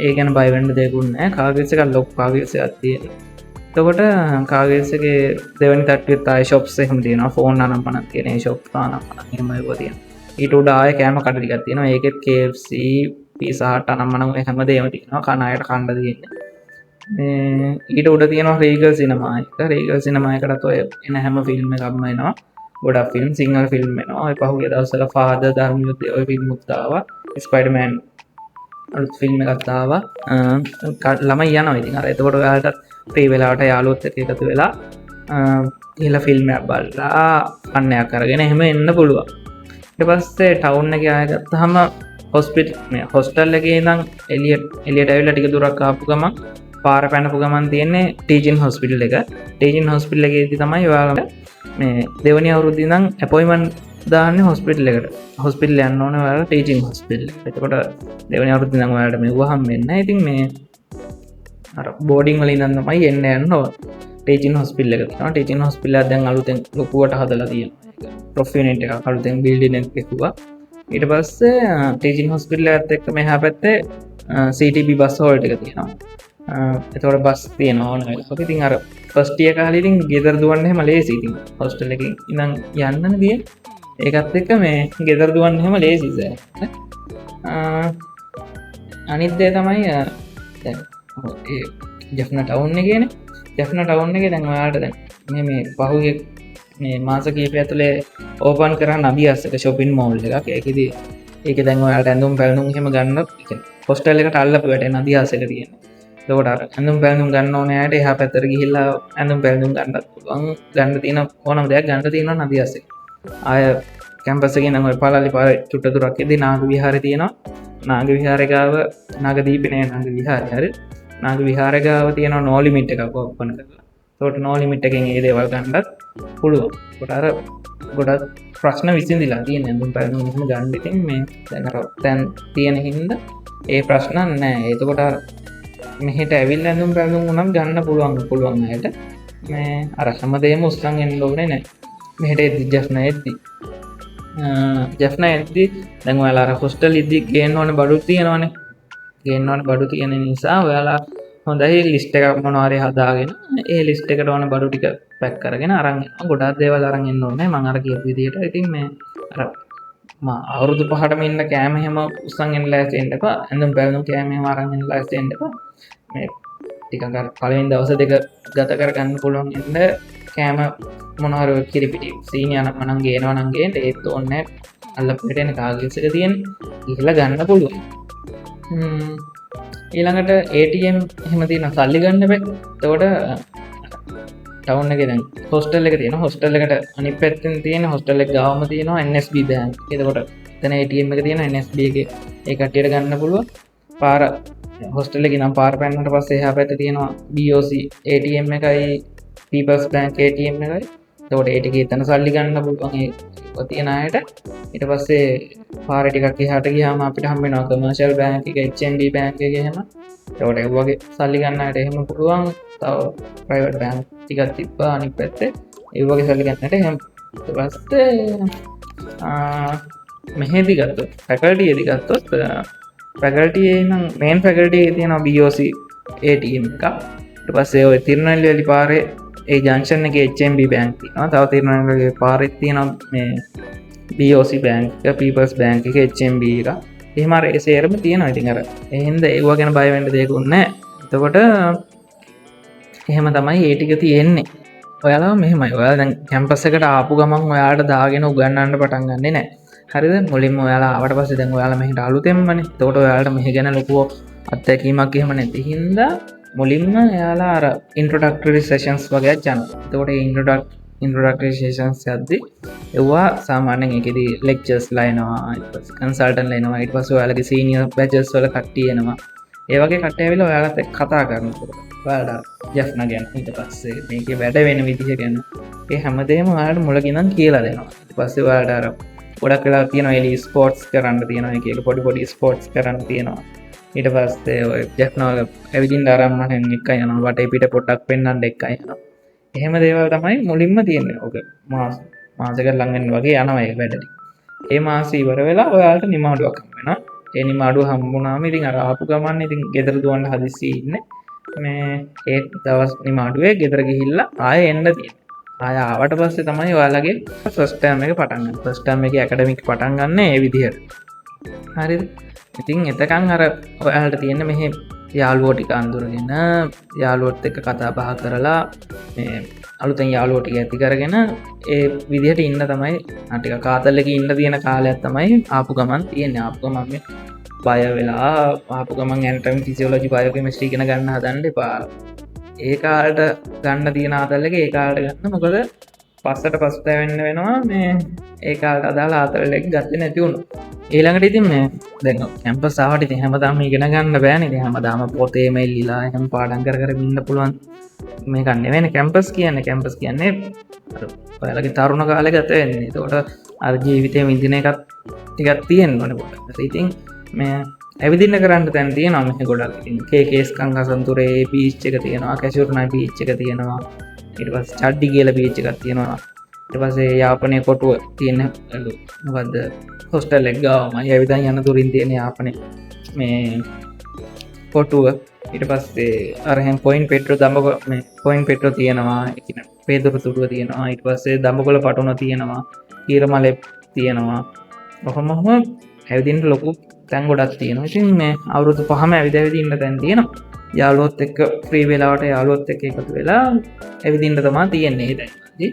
ඒ ගැන බය වෙන්න දෙයක්වත් නැහැ. කාගිල්ස් එක ලොකු කාගිල්ස් එකක් තියෙනවා. එතකොට කාගිල්ස් එකේ දෙවෙනි තට්ටුවේ තායි shops එහෙම තියෙනවා. ෆෝන් අනම්මනක් තියෙන ඒ shop අනම්මනක් එහෙම ඒවා තියෙනවා. ඊට උඩ ආයේ කෑම කඩ ටිකක් තියෙනවා. ඒකෙත් KFC, Pizza Hut අනම්මනම් හැමදේම තියෙනවා. කන අයට කන්න දෙන්නේ. මේ ඊට උඩ තියෙනවා Regal Cinema එක. Regal Cinema එකටත් ඔය එන හැම ෆිල්ම් එකක්ම එනවා. ගොඩක් ෆිල්ම් සිංහල ෆිල්ම් එනවා. ඔය පහුගිය දවස්වල ෆාදර් ධර්මයුත් ඔය ෆිල්ම් උත් ආවා. ස්පයිඩර්මෑන් අලුත් ෆිල්ම් එකක් ආවා ළමයි යනවා ඉතින් අර එතකොට ඔයාලට ෆ්‍රී වෙලාවට යාළුවොත් එක්ක එකතු වෙලා ගිහලා ෆිල්ම් එකක් බලලා අන්නයක් අරගෙන එහෙම එන්න පුළුවන් ඊට පස්සේ ටවුන් එකේ ආය ගත්තාම හොස්ටල් එකේ ඉඳන් එළියට ඇවිල්ලා ටික දුරක් ආපු ගමන් පාර පැනපු ගමන් තියෙන්නේ ටීචින් හොස්පිටල් එක ටීචින් හොස්පිටල් එකේදී තමයි ඔයාලට මේ දෙවෙනි අවුරුද්දේ ඉඳන් අපොයින්ට්මන්ට් දාන්නේ හොස්පිටල් එකට හොස්පිටල් යන්න ඕනේ ඔයාලා ටීචින් හොස්පිටල් එකට එතකොට දෙවෙනි අවුරුද්දේ ඉඳන් ඔයාලට මෙව්වහම් වෙන්න ඉතින් මේ අර බෝඩින් වල ඉඳන් තමයි යන්න ඕන ටීචින් හොස්පිටල් එක තියෙනවා ටීචින් හොස්පිටල් එක දැන් අලුතෙන් ලොකුවට හදලා තියෙනවා ප්‍රොෆියුනිට් එකක් අලුතෙන් බිල්ඩින් එකක් ගෙවුවා ඊට පස්සේ ටීචින් හොස්පිටල් එකත් එක්ක මෙහා පැත්තේ CTB බස් හෝල්ට් එක තියෙනවා එතකොට බස් තියෙනවා ඕන වෙලාවක ඉතින් අර ෆස්ට් ඉයර් කාලේ ඉතින් ගෙදර දුවන්න එහෙම ලේසි ඉතින් හොස්ටල් එකේ ඉඳන් යන්නනේ තියෙන්නේ ඒකත් එක්ක මේ ගෙදර දුවන්න එහෙම ලේසි අනිත් දේ තමයි දැන් ජෆ්න ටවුන් එකේනේ ජෆ්න ටවුන් එකේ දැන් ඔයාලට දැන් මේ පහුගිය මේ මාස කිහිපය ඇතුලේ ඕපන් කරන්න අභියස් එක shopping mall එකක් ඒකෙදි ඒකේ දැන් ඔයාලට ඇඳුම් පැළඳුම් එහෙම ගන්න හොස්ටල් එකට අල්ලපු වැටෙන අභියස් එක තියෙනවා එතකොට අර ඇඳුම් පැළඳුම් ගන්න ඕනේ අයට එහා පැත්තට ගිහිල්ලා ඇඳුම් පැළඳුම් ගන්නත් පුළුවන් ගන්න තියෙන ඕනම දෙයක් ගන්න තියෙනවා අභියස් එක ආය කැම්පස් එකේ නම් ඔය පාලාලි පාරේ චුට්ට දුරක් ඉදී නාග විහාරය තියෙනවා නාග විහාරය ගාව නාගදීපේ නාග විහාරය හරි නාග විහාරය ගාව තියෙනවා නෝ ලිමිට් එකක් ඕපන් කරලා. ඒකට නෝ ලිමිට් එකෙන් ඒ දේවල් ගන්නත් පුළුවන්. ඒකට අර ගොඩක් ප්‍රශ්න විසඳිලා තියෙන අඳුම් පැළඳුම් එහෙම ගන්න ඉතින් මේ දැන් අර දැන් තියෙන හින්දා ඒ ප්‍රශ්න නැහැ. ඒකට අර මෙහෙට ඇවිල්ලා අඳුම් පැළඳුම් උනම් ගන්න පුළුවන් අයට මේ අර හැමදේම උස්සන් එන්න ඕනේ නැහැ. මෙහෙට එද්දි ජෆ්නා එද්දි දැන් ඔයාලා අර හොස්ටල් ඉද්දි ගේන්න ඕනේ බඩු තියෙනවනේ. ගේන්න ඕනේ බඩු තියෙන නිසා ඔයාලා හොඳයි ලිස්ට් එකක් මොනවා හරි හදාගෙන ඒ ලිස්ට් එකට ඕන බඩු ටික පැක් කරගෙන අරන් යනවා. ගොඩාක් දේවල් අරන් එන්න ඕනේ. මම අර කියපු විදිහට ඉතින් මේ අර අවුරුදු 5ටම ඉන්න කෑම එහෙම උස්සන් එන්න ලෑස්ති වෙන්න එපා. ඇඳුම් පැළඳුම් කෑම එහෙම අරන් එන්න ලෑස්ති වෙන්න එපා. මේ ටිකක් අර පළවෙනි දවස් දෙක ගත කරගන්න පුළුවන් ඉන්න කෑම මොනවා හරි කිරිපිටි සීනි අනම්මනම් ගේනවා නම් ගේන්න ඒත් ඕනේ අල්ලපෙට එන කාගේස් එක තියෙන ගිහලා ගන්න පුළුවන්. ඊළඟට ATM එහෙම තියෙන සල්ලි ගන්න බෑ. එතකොට ටවුන් එකේ දැන් හොස්ටල් එක තියෙනවා. හොස්ටල් එකට අනිත් පැත්තෙන් තියෙන හොස්ටල් එක ගාවම තියෙනවා NSB බැංක්. එතකොට එතන ATM එක තියෙනවා NSB එකේ. ඒ කට්ටියට ගන්න පුළුවන්. පාර හොස්ටල් එකේ නම් පාර පැන්නට පස්සේ එහා පැත්තේ තියෙනවා BOC ATM එකයි People's Bank ATM එකයි. එතකොට ඒ ටික එතන සල්ලි ගන්න පුළුවන් ඒ තියෙන අයට. ඊට පස්සේ පාර ටිකක් එහාට ගියාම අපිට හම්බ වෙනවා කමර්ෂල් බැංක් එක HND බැංක් එක එහෙම. ඒකට ඒ වගේ සල්ලි ගන්න අයට එහෙම පුළුවන්. තව ප්‍රයිවට් බැංක් ටිකක් තිබ්බා අනිත් පැත්තේ. ඒ වගේ සල්ලි ගන්නට එහෙම. ඊට පස්සේ මෙහෙදි ගත්තොත් ෆැකල්ටි එකේ ගත්තොත් ෆැකල්ටි එකේ නම් මේන් ෆැකල්ටි එකේ තියෙනවා BOC ATM එකක්. ඊට පස්සේ ඔය තිරුනල්වැලි පාරේ ඒ ජංක්ෂන් එකේ HMB බැංක් තියෙනවා. තව තිරුනල්වැලි පාරේ තියෙනවා මේ BOC බැංක් එක People's Bank එක HMB එක. එහෙම අර ඒ සේරම තියෙනවා. ඉතින් අර ඒ හින්දා ඒව ගැන බය වෙන්න දෙයක් නැහැ. එතකොට එහෙම තමයි ඒ ටික තියෙන්නේ. ඔයාලා මෙහෙමයි. ඔයාලා දැන් කැම්පස් එකට ආපු ගමන් ඔයාලට දාගෙන උගන්වන්න පටන් ගන්නෙ නැහැ. හරිද? මුලින්ම ඔයාලා ආවට පස්සේ දැන් ඔයාලා මෙහෙට අලුතෙන්මනේ. එතකොට ඔයාලට මෙහෙ ගැන ලොකු අත්දැකීමක් එහෙම නැති හින්දා මුලින්ම එයාලා අර ඉන්ට්‍රොඩක්ටරි සෙෂන්ස් වගේක් යනවා. එතකොට ඒ ඉන්ට්‍රොඩක්ටරි සෙෂන්ස් යද්දි ඒවා සාමාන්‍යයෙන් ඒකෙදි ලෙක්චර්ස්ලා එනවා, ඊට පස්සේ කන්සල්ටන්ට්ලා එනවා, ඊට පස්සේ ඔයාලගේ සීනියර් බැචස් වල කට්ටිය එනවා. ඒ වගේ කට්ටිය ඇවිල්ලා ඔයාලත් එක්ක කතා කරනවා. ඔයාලා ජෆ්නා ගැන ඊට පස්සේ මේකේ වැඩ වෙන විදිහ ගැන ඒ හැමදේම ඔයාලට මුලකින් ඉඳන් කියලා දෙනවා. ඊට පස්සේ ඔයාලට අර ගොඩක් වෙලා තියෙනවා එලි ස්පෝර්ට්ස් කරන්න තියෙනවා. ඒක පොඩි ස්පෝර්ට්ස් කරන්න තියෙනවා. ඊට පස්සේ ඔය ජෆ්නා වල ඇවිදින්න ආරම්භයෙන් එක යනවා. වටේ පිට පොඩ්ඩක් පෙන්වන්න එක යනවා. එහෙම දේවල් තමයි මුලින්ම තියෙන්නේ. ඔක මාසෙක ළඟ වෙන වගේ යනවා ඒ වැඩ ටික. ඒ මාසෙ ඉවර වෙලා ඔයාලට නිමාඩුවක් හම්බ වෙනවා. ඒ නිමාඩුව හම්බුනාම ඉතින් අර ආපු ගමන් ඉතින් ගෙදර දුවන්න හදිස්සි ඉන්නේ. මේ ඒ දවස් නිමාඩුවේ ගෙදර ගිහිල්ලා ආයෙ එන්න තියෙනවා. ආයෙ ආවට පස්සේ තමයි ඔයාලගේ ෆස්ට් ටර්ම් එක පටන් ගන්න. ෆස්ට් ටර්ම් එකේ ඇකඩමික් පටන් ගන්න ඒ විදිහට. හරිද? ඉතින් එතකන් අර ඔයාලට තියෙන මෙහෙ යාළුවෝ ටික අඳුරගෙන යාළුවොත් එක්ක කතා බහ කරලා මේ අලුතෙන් යාළුවෝ ටික ඇති කරගෙන ඒ විදිහට ඉන්න තමයි ටික කාතල් එකේ ඉන්න තියෙන කාලයක් තමයි ආපු ගමන් තියෙන්නේ. ආපු ගමන් මේ බය වෙලා ආපුගම ඇන්ටම් ෆිසිෝලජි බයෝකෙමිස්ට්‍රී කෙන ගන්න හදන්න එපා ඒකාට ගන්න තියෙන ආතල්ලක ඒකාට ගන්න මොකද පස්සට පස්ත වෙන්න වෙනවා මේ ඒකාට අදාලා ආතරලෙක් ගත්ත නැතිවුණු ඒළඟට ඉතින් මේ දැන් කැම්ප සාවට ති හැමදාම ඉගෙන ගන්න බෑන හැමදාම පොතේ මෙල්ලිලා හැම පාඩන් කර ඉන්න පුළුවන් මේ ගන්න වෙන කැම්පස් කැම්පස් කියන්නේ ඔයාලගේ තරුණ කාල ගත වෙන්නේ තෝට අර ජීවිතය විදින එකත් ටිකත් තියෙන් වනකොට ඉතින් මේ ඇවිදින්න කරන්න තැන් තිය නොම ගොඩක් කේකේස් කංග සන්තුරේ පීච්චක තියෙනවා කැසුරනයි පීච්චක තියෙනවා ඉටපස් චඩ්ඩි කියල පීච්චකත් තියෙනවා ඉටපසේ යාපනය කොටුව තියෙන වද හොස්ටල් එක්ගාවම ඇවිදන් යන්න තුරින් තියෙන යාපනය මේ කොටුව ඉට පස්සේ අරහෙන් පොයින් පෙට්‍ර දම්බක මේ පොයින් පෙට්‍ර තියෙනවා එකන පේදුරු තුඩුව තියෙනවා ඉට පස්සේ දම්බකොල පටුන තියෙනවා ඊරමලෙප් තියෙනවා ඔහොමහම ඇවිදින්ට ලොකු තැන් ගොඩක් තියෙනවා ඉතින් මේ අවුරුදු පහම ඇවිදවිදින්න තැන් තියෙනවා යාලොත් එක්ක ෆ්‍රී වෙලාවට යාලොත් එක එකතු වෙලා ඇවිදින්ට තමා තියෙන්නේ දැ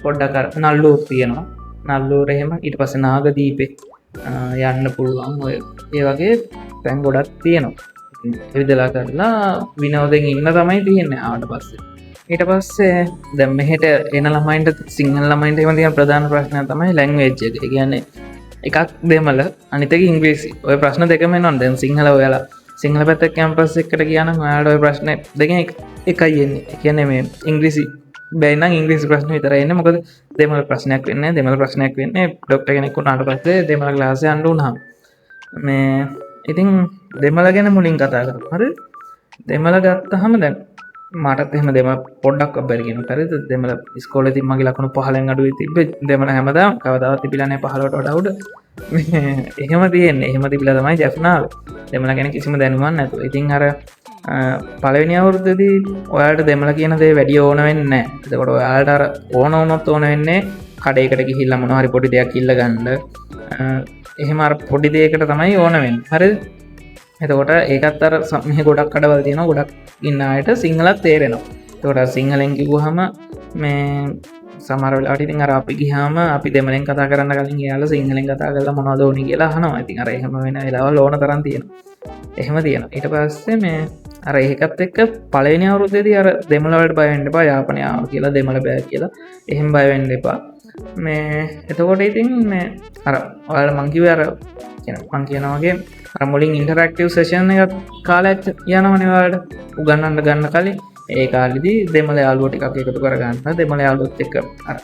පොඩ්ඩකර නල්ලූ තියෙනවා නල්ලූර එහෙම ඉට පස නාග දීපේ යන්න පුළුවන් ඔය ඒ වගේ තැන් ගොඩක් තියෙනවා එවිදලා කරලා විනෝදෙන් ඉන්න තමයි තියෙන්නේ ආට පස්සේ ඊට පස්සේ දැම් මෙහෙට එන ළමයින්ට සිංහල ළමයින්ට එම තියන ප්‍රධාන ප්‍රශ්නය තමයි ලැංවේජ් එක කියන්නේ එකක් දෙමල අනිතක ඉංග්‍රීසි ඔය ප්‍රශ්න දෙකම නොන් දැන් සිංහල ඔයාලා සිංහල පැත්ත කැම්පස් එකට කියන යාට ඔය ප්‍රශ්න දෙක එකයි එන්නේ කියන්නේ මේ ඉංග්‍රීසි බැයිනම් ඉංග්‍රීසි ප්‍රශ්න විතර එන්නේ මොකද දෙමළ ප්‍රශ්නයක් වෙන්නේ දෙමළ ප්‍රශ්නයක් වෙන්නේ ඩොක්ටර් කෙනෙක් වුණාට පස්සේ දෙමළ ක්ලාස් යන්න උනහම මේ ඉතින් දෙමළ ගැන මුලින් කතා කරමු හරි දෙමළ ගත්තහම දැන් මටත් එහෙම දෙම පොඩ්ඩක් බැරිගෙන පරිද දෙමළ ඉස්කෝලේදී මගේ ලකුණු 15න් අඩුයි තිබ්බේ දෙමළ හැමදාම කවදාවත් තිබිලා නැහැ 15ට වඩා උඩ එහෙම තියෙන්නේ එහෙම තිබිලා තමයි ජැෆ්නාව දෙමළ ගැන කිසිම දැනුමක් නැතුව ඉතින් අර පළවෙනි අවුරුද්දේදී ඔයාලට දෙමළ කියන දේ වැඩි ඕන වෙන්නේ නැහැ එතකොට ඔයාලට අර ඕන වුණොත් ඕන වෙන්නේ කඩේකට ගිහිල්ලා මොනවා හරි පොඩි දෙයක් ඉල්ල ගන්න එහෙම අර පොඩි දෙයකට තමයි ඕන වෙන්නේ හරිද එතකොට ඒකත් අර මෙහ ගොඩක් කඩවල් තියෙනවා ගොඩක් ඉන්න අයට සිංහලත් තේරෙනවා තොට සිංහලෙන් කිව්වහම මේ සමහර වෙලාවට ඉතින් අර අපි ගියාම අපි දෙමළෙන් කතා කරන්න කලින් එයාලා සිංහලෙන් කතා කරලා මොනවද ඕනි කියලා අහනවා ඉතින් අර එහෙම වෙන වෙලාවල් ඕන තරම් තියෙනවා එහෙම තියෙනවා ඊට පස්සේ මේ අර ඒකත් එක්ක පළවෙනි අවුරුද්දේදී අර දෙමළ වලට බය වෙන්න එපා යාපනය ආවා කියලා දෙමළ බෑ කියලා එහෙම බය වෙන්න එපා මේ එතකොට ඉතින් මේ අර ඔයාලා මං කිව්වේ අර මං කියනවා වගේ අර මුලින් ඉන්ටරැක්ටිව් සෙෂන් එකක් කාලයක් යනවනේ ඔයාලට උගන්වන්න ගන්න කලින් ඒ කාලෙදී දෙමළ යාළුවෝ ටිකක් එකතු කරගන්න දෙමළ යාළුවොත් එක්ක අර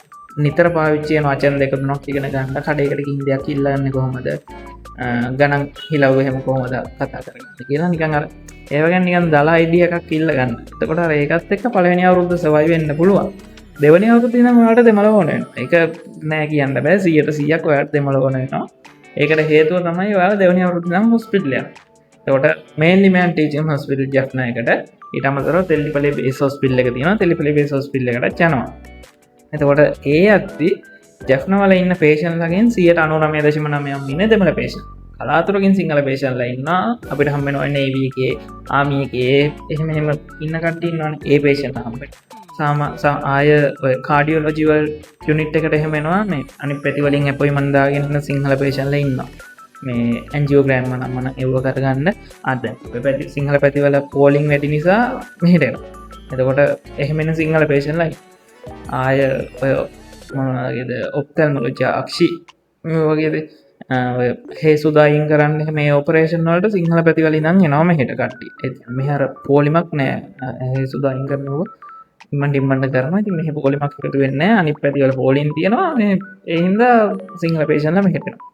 නිතර පාවිච්චි කරන වචන දෙක තුනක් ඉගෙන ගන්න කඩේකට ගිහින් දෙයක් ඉල්ලන්නේ කොහොමද ගණන් හිලව්ව එහෙම කොහොමද කතා කරගන්නේ කියලා නිකන් අර ඒව ගැන නිකන් දලා අයිඩියා එකක් ඉල්ල ගන්න. එතකොට අර ඒකත් එක්ක පළවෙනි අවුරුද්ද සර්වයිව් වෙන්න පුළුවන්. දෙවෙනි අවුරුද්දේ නම් ඔයාලට දෙමළ ඕන වෙනවා. ඒක නෑ කියන්න බෑ 100%ක් ඔයාලට දෙමළ ඕන වෙනවා. ඒකට හේතුව තමයි ඔයාලා දෙවෙනි අවුරුද්දේ නම් හොස්පිටල් යනවා. එතකොට මේන්ලි මෑන් ටීචින් හොස්පිටල් ජැෆ්නා එකට ඊට අමතරව තෙල්ලිපලේ බේස් හොස්පිටල් එක තියෙනවා. තෙල්ලිපලේ බේස් හොස්පිටල් එකට යනවා. එතකොට ඒ අත්ති ජැෆ්නා වල ඉන්න පේෂන්ට්ලාගෙන් 99.9% ඉන්නේ දෙමළ පේෂන්ට්. කලාතුරකින් සිංහල පේෂන්ට්ලා ඉන්නවා. අපිට හම්බ වෙනවා නේවි එකේ, ආමි එකේ එහෙම ඉන්න කට්ටිය ඉන්නවනේ. ඒ පේෂන්ට්ලා හම්බෙන්නේ. ආය කාඩියෝලොජි වල යුනිට් එකට එහෙම එනවා මේ අනිත් පැති වලින් අපොයින්ට්මන්ට් දාගෙන ඉන්න සිංහල පේෂන්ට්ලා ඉන්නවා. මේ ඇන්ජියෝග්‍රෑම් මන ඒව කරගන්න අද ඔය පැති සිංහල පැති වල පෝලිං වැඩි නිසා මෙහෙට එනවා. එතකොට එහෙම එන සිංහල පේෂන්ට්ලා ආය ඔය මොනවාගේද ඔප්තල්මොලොජි අක්ෂි මේ වගේද ඔය හේසුදායින් කරන්න මේ ඔපරේෂන් වලට සිංහල පැති වලින් නම් එනවා මෙහෙට කට්ටිය. මෙහෙ අර පොලිමක් නෑ හේසුදායින් කරනව ඉම්මන්ට කරනවා. ඉතින් මෙහෙ පොලිමක් එකතු වෙන්නේ නෑ. අනිත් පැති වල පොලින් තියෙනවා. මේ ඒ හින්දා සිංහල පේෂන්ට්ලා මෙහෙට එනවා.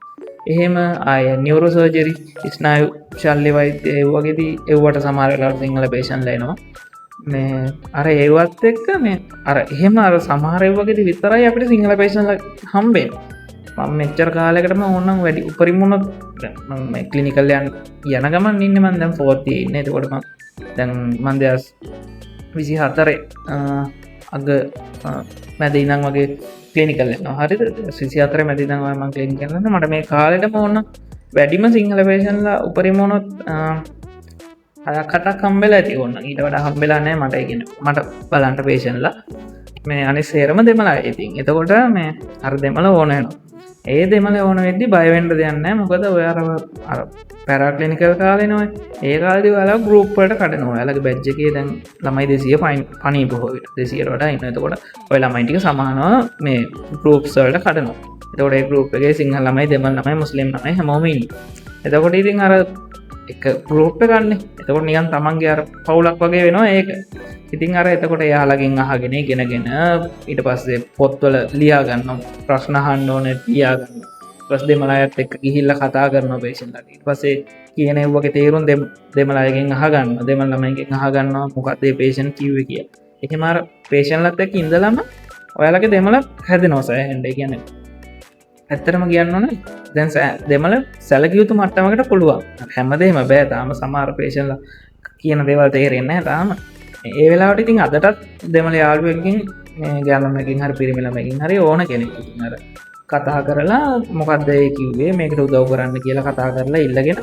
එහෙම ආය නියුරෝ සර්ජරි ස්නායු ශල්‍ය වෛද්‍ය ඒ වගේදී ඒවට සමහර වෙලාවට සිංහල පේෂන්ට්ලා එනවා. මේ අර ඒවත් එක්ක මේ අර එහෙම අර සමහර ඒ වගේදී විතරයි අපිට සිංහල පේෂන්ට්ලා හම්බෙන්නේ. මම මෙච්චර කාලයකටම ඕනනම් වැඩි උපරිම වුණොත් මම මේ ක්ලිනිකල් යන ගමන් ඉන්නේ මම දැන් 4th year ඉන්නේ. එතකොට මම දැන් මම 2024 අග මැද ඉඳන් වගේ ක්ලිනිකල් යනවා. හරිද? 24 මැද ඉඳන් මම ක්ලිනිකල් යනවා. මට මේ කාලෙටම ඕන වැඩිම සිංහල පේෂන්ට්ලා උපරිම වුණොත් 6-8ක් හම්බෙලා ඇති ඕන. ඊට වඩා හම්බෙලා නැහැ මට. ඒ කියන්නේ මට බලන්න පේෂන්ට්ලා මේ අනිත් සේරම දෙමළයි. ඉතින් එතකොට මේ අර දෙමළ ඕන වෙනවා. ඒ දෙමළ ඕන වෙද්දි බය වෙන්න දෙයක් නැහැ. මොකද ඔය අර පැරක්ලිනිකල් කාලෙනවා ඒ කාලදි ඔයාලා ගෲප් වලට කඩනවා. ඔයාලගේ බැජ් එකේ දැන් ළමයි 200 ෆයින් පණී බොහෝ විට 200ට වඩා ඉන්න. එතකොට ඔය ළමයි ටික සමානව මේ ගෲප්ස් වලට කඩනවා. එතකොට ඒ ගෲප් එකේ සිංහල ළමයි, දෙමළ ළමයි, මුස්ලිම් ළමයි හැමෝම ඉන්නවා. එතකොට ඉතින් අර එක ගෲප් එක ගන්න. එතකොට නිකන් තමන්ගේ අර පවුලක් වගේ වෙනවා ඒක. ඉතින් අර එතකොට එයාලගෙන් අහගෙන ඉගෙනගෙන ඊට පස්සේ පොත්වල ලියා ගන්නවා. ප්‍රශ්න අහන්න ඕනේ ලියා ගන්නවා. ඊට පස්සේ දෙමළ අයත් එක්ක ගිහිල්ලා කතා කරනවා පේෂන්ට්ලාට. ඊට පස්සේ කියන ඒවාගේ තේරුම් දෙමළ අයගෙන් අහගන්නවා. දෙමළ ළමයිගෙන් අහගන්නවා මොකක්ද මේ පේෂන්ට් කිව්වේ කියලා. එහෙම අර පේෂන්ට්ලත් එක්ක ඉඳලම ඔයාලගේ දෙමළ හැදෙනවා සෑහෙන්න. ඒ කියන්නේ ඇත්තටම කියන්න ඕනේ දැන් දෙමළ සැලකිය යුතු මට්ටමකට පුළුවන්. හැමදේම බෑ. තාම සමහර පේෂන්ට්ලා කියන දේවල් තේරෙන්නේ නැහැ තාම. ඒ වෙලාවට ඉතින් අදටත් දෙමළ යාළුවෙක්ගෙන් මේ ගෑනුමකින් හරි පිරිමි ළමකින් හරි ඕන කෙනෙක් ඉතින් අර කතා කරලා මොකක්ද ඒ කිව්වේ මේකට උදව් කරන්න කියලා කතා කරලා ඉල්ලගෙන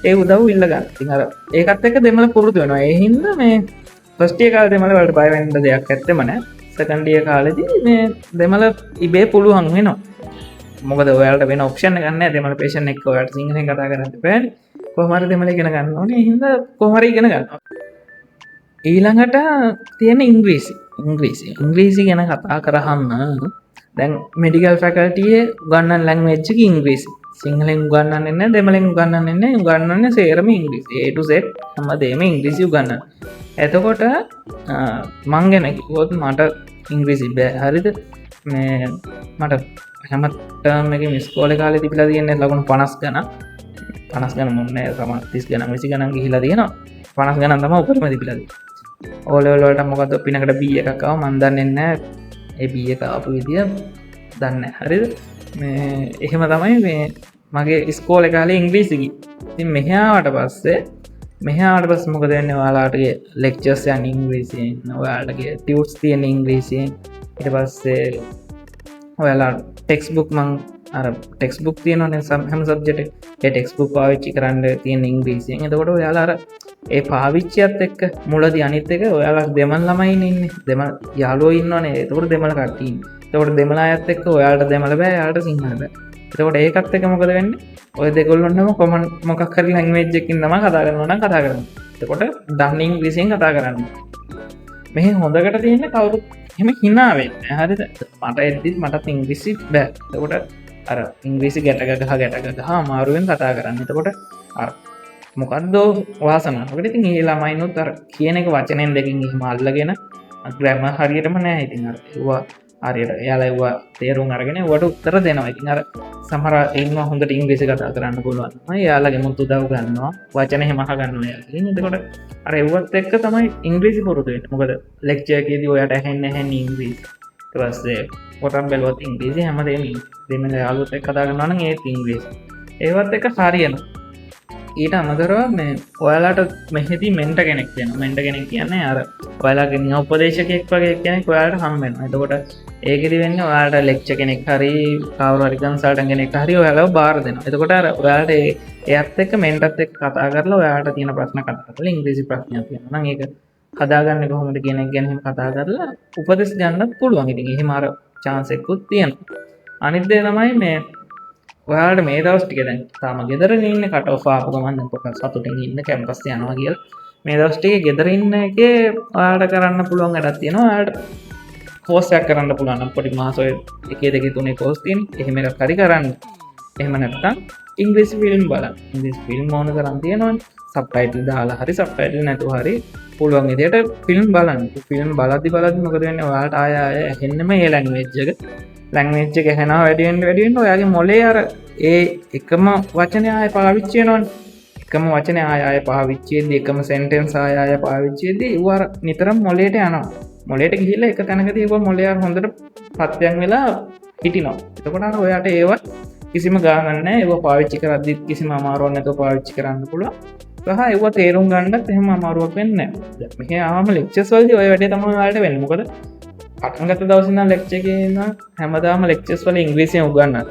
ඒ උදව් ඉල්ල ගන්න. ඉතින් අර ඒකත් එක්ක දෙමළ පුරුදු වෙනවා. ඒ හින්දා මේ ෆස්ට් ඉයර් කාලේ දෙමළ වලට බය වෙන්න දෙයක් ඇත්තෙම නැහැ. සෙකන්ඩ් ඉයර් කාලේදී මේ දෙමළ ඉබේ පුළුවන් වෙනවා. මොකද ඔයාලට වෙන ඔප්ෂන් එකක් නැහැ. දෙමළ පේෂන්ට් එක්ක ඔයාලට සිංහලෙන් කතා කරන්න බෑනේ. කොහොම හරි දෙමළ ඉගෙන ගන්න ඕනේ. ඒ හින්දා කොහොම හරි ඉගෙන ගන්නවා. ඊළඟට තියෙන ඉංග්‍රීසි ගැන කතා කරාම දැන් මෙඩිකල් ෆැකල්ටියේ උගන්වන ලැන්ග්වේජ් එක ඉංග්‍රීසි. සිංහලෙන් උගන්වන්නේ නැහැ, දෙමළෙන් උගන්වන්නේ නැහැ. උගන්වන්නේ සේරම ඉංග්‍රීසි. A to Z හැමදේම ඉංග්‍රීසි උගන්වනවා. එතකොට මං ගැන කිව්වොත් මට ඉංග්‍රීසි බෑ. හරිද? මේ මට හැම ටර්ම් එකේම ඉස්කෝලේ කාලේ තිබිලා තියෙන ලකුණු 50 ගණන්. 50 ගණන් මොන්නේ තමයි 30 ගණන් 20 ගණන් ගිහිලා තියෙනවා. 50 ගණන් තමයි උඩටම තිබිලා තියෙන්නේ. O level වලට මොකද පිනකට B එකක් ආව මන් දන්නේ නැහැ. ඒ B එක ආපු විදිය දන්නේ නැහැ. හරිද? මේ එහෙම තමයි මේ මගේ ඉස්කෝලේ කාලේ ඉංග්‍රීසි ගියේ. ඉතින් මෙහා ආවට පස්සේ මොකද වෙන්නේ? ඔයාලටගේ ලෙක්චර්ස් යන ඉංග්‍රීසියෙන්, ඔයාලටගේ ටියුට්ස් තියෙන ඉංග්‍රීසියෙන්. ඊට පස්සේ ඔයාලා ටෙක්ස්ට් බුක් මං අර ටෙක්ස්ට් බුක් තියෙනවනේ හැම සබ්ජෙක්ට් එක. ඒ ටෙක්ස්ට් බුක් පාවිච්චි කරන්න තියෙන ඉංග්‍රීසියෙන්. එතකොට ඔයාලා අර ඒ පාවිච්චියත් එක්ක මුලදී අනිත් එක ඔයාලා දෙමළ ළමයිනේ ඉන්නේ. දෙමළ යාළුවෝ ඉන්නවනේ. එතකොට දෙමළ කට්ටිය ඉන්නේ. එතකොට දෙමළ අයත් එක්ක ඔයාලට දෙමළ බෑ, යාළුවට සිංහල බෑ. එතකොට ඒකත් එක්ක මොකද වෙන්නේ? ඔය දෙකොල්ලොන්නම කොමන් මොකක් හරි ලැන්ග්වේජ් එකකින් තමයි කතා කරනවා නම් කතා කරන්නේ. එතකොට දන්න ඉංග්‍රීසියෙන් කතා කරන්න. මෙහි හොඳකට තියෙන්නේ කවුරුත් එහෙම hina වෙන්නේ. හරිද? මට එද්දිත් මටත් ඉංග්‍රීසි බෑ. එතකොට අර ඉංග්‍රීසි ගැට ගහ අමාරුවෙන් කතා කරන්න. එතකොට අර මොකද්ද වාසනාවකට ඉතින් ඒ ළමයිනුත් අර කියන එක වචනෙන් දෙකකින් එහෙම අල්ලගෙන ග්‍රැමර් හරියටම නැහැ. ඉතින් අර ඒවා හරියට එයාලා ඒවා තේරුම් අරගෙන ඒවට උත්තර දෙනවා. ඉතින් අර සමහර ඉන්නවා හොඳට ඉංග්‍රීසි කතා කරන්න පුළුවන්. එයාලගේ මුත් උදව් ගන්නවා. වචන එහෙම අහ ගන්නවා එයාලා. එතකොට අර ඒවත් එක්ක තමයි ඉංග්‍රීසි පුරුදු වෙන්නේ. මොකද ලෙක්චර් එකේදී ඔයාට ඇහෙන්නේ ඉංග්‍රීසි. ඊට පස්සේ පොතක් බැලුවත් ඉංග්‍රීසි හැමදේම දෙමළ යාළුවොත් එක්ක කතා කරනවා නම් ඒත් ඉංග්‍රීසි. ඒවත් එක්ක හරියනවා. ඊට අමතරව මේ ඔයාලට මෙහිදී මෙන්ට කෙනෙක් වෙනවා. මෙන්ට කෙනෙක් කියන්නේ අර ඔයාලගේ නියෝපදේශකයෙක් වගේ කෙනෙක් ඔයාලට හම් වෙනවා. එතකොට ඒකෙදි වෙන්නේ ඔයාලට ලෙක්චර් කෙනෙක් හරි කවුරු හරි කන්සල්ටන්ට් කෙනෙක් හරි ඔයාලව බාර දෙනවා. එතකොට අර ඔයාලට එයත් එක්ක මෙන්ටත් එක්ක කතා කරලා ඔයාලට තියෙන ප්‍රශ්න කතා කරලා ඉංග්‍රීසි ප්‍රශ්නයක් තියෙනවා නම් ඒක හදාගන්නේ කොහොමද කියන එක ගැන එහෙම කතා කරලා උපදෙස් ගන්නත් පුළුවන්. ඉතින් එහෙම අර chance එකකුත් තියෙනවා. අනිත් දේ තමයි මේ ඔයාලට මේ දවස් ටික දැන් තාම ගෙදරනේ ඉන්නේ කට් ඔෆ් ආපු ගමන් දැන් පොඩ්ඩක් සතුටින් ඉන්න කැම්පස් යනවා කියලා මේ දවස් ටිකේ ගෙදර ඉන්න එකේ ඔයාලට කරන්න පුළුවන් වැඩක් තියෙනවා. ඔයාලට කෝස් එකක් කරන්න පුළුවන් නම් පොඩි මාස 1 2 3 කෝස් තියෙනවා. එහෙම එකක් හරි කරන්න. එහෙම නැත්නම් ඉංග්‍රීසි ෆිල්ම් බලන්න. ඉංග්‍රීසි ෆිල්ම් ඕන කරන් තියෙනවනේ. සබ්ටයිටල් දාලා හරි සබ්ටයිටල් නැතුව හරි පුළුවන් විදියට ෆිල්ම් බලන්න. ෆිල්ම් බලද්දි මොකද වෙන්නේ? ඔයාලට ආය ඇහෙන්නම ඒ ලැන්ග්වේජ් එක ඇහෙනවා වැඩි වෙන්න ඔයාගේ මොලේ අර ඒ එකම වචනේ ආය පාවිච්චි වෙනවනේ. එකම වචනේ ආය පාවිච්චි වෙද්දී එකම සෙන්ටෙන්ස් ආය පාවිච්චි වෙද්දී ඒව අර නිතරම මොලේට යනවා. මොලේට ගිහිල්ලා එක තැනකදී ඒව මොලේ අර හොඳට පත්‍යම් වෙලා හිටිනවා. එතකොට අර ඔයාට ඒව කිසිම ගානක් නැහැ. ඒව පාවිච්චි කරද්දි කිසිම අමාරුවක් නැතුව පාවිච්චි කරන්න පුළුවන්. සහ ඒව තේරුම් ගන්නත් එහෙම අමාරුවක් වෙන්නේ නැහැ. දැන් මෙහි ආවම ලෙක්චර්ස් වලදී ඔය වැඩේ තමයි ඔයාලට වෙන්නේ. මොකද පටන් ගත්ත දවසේ ඉඳන් ලෙක්චර් එකේ ඉඳන් හැමදාම ලෙක්චර්ස් වල ඉංග්‍රීසියෙන් උගන්වනවා.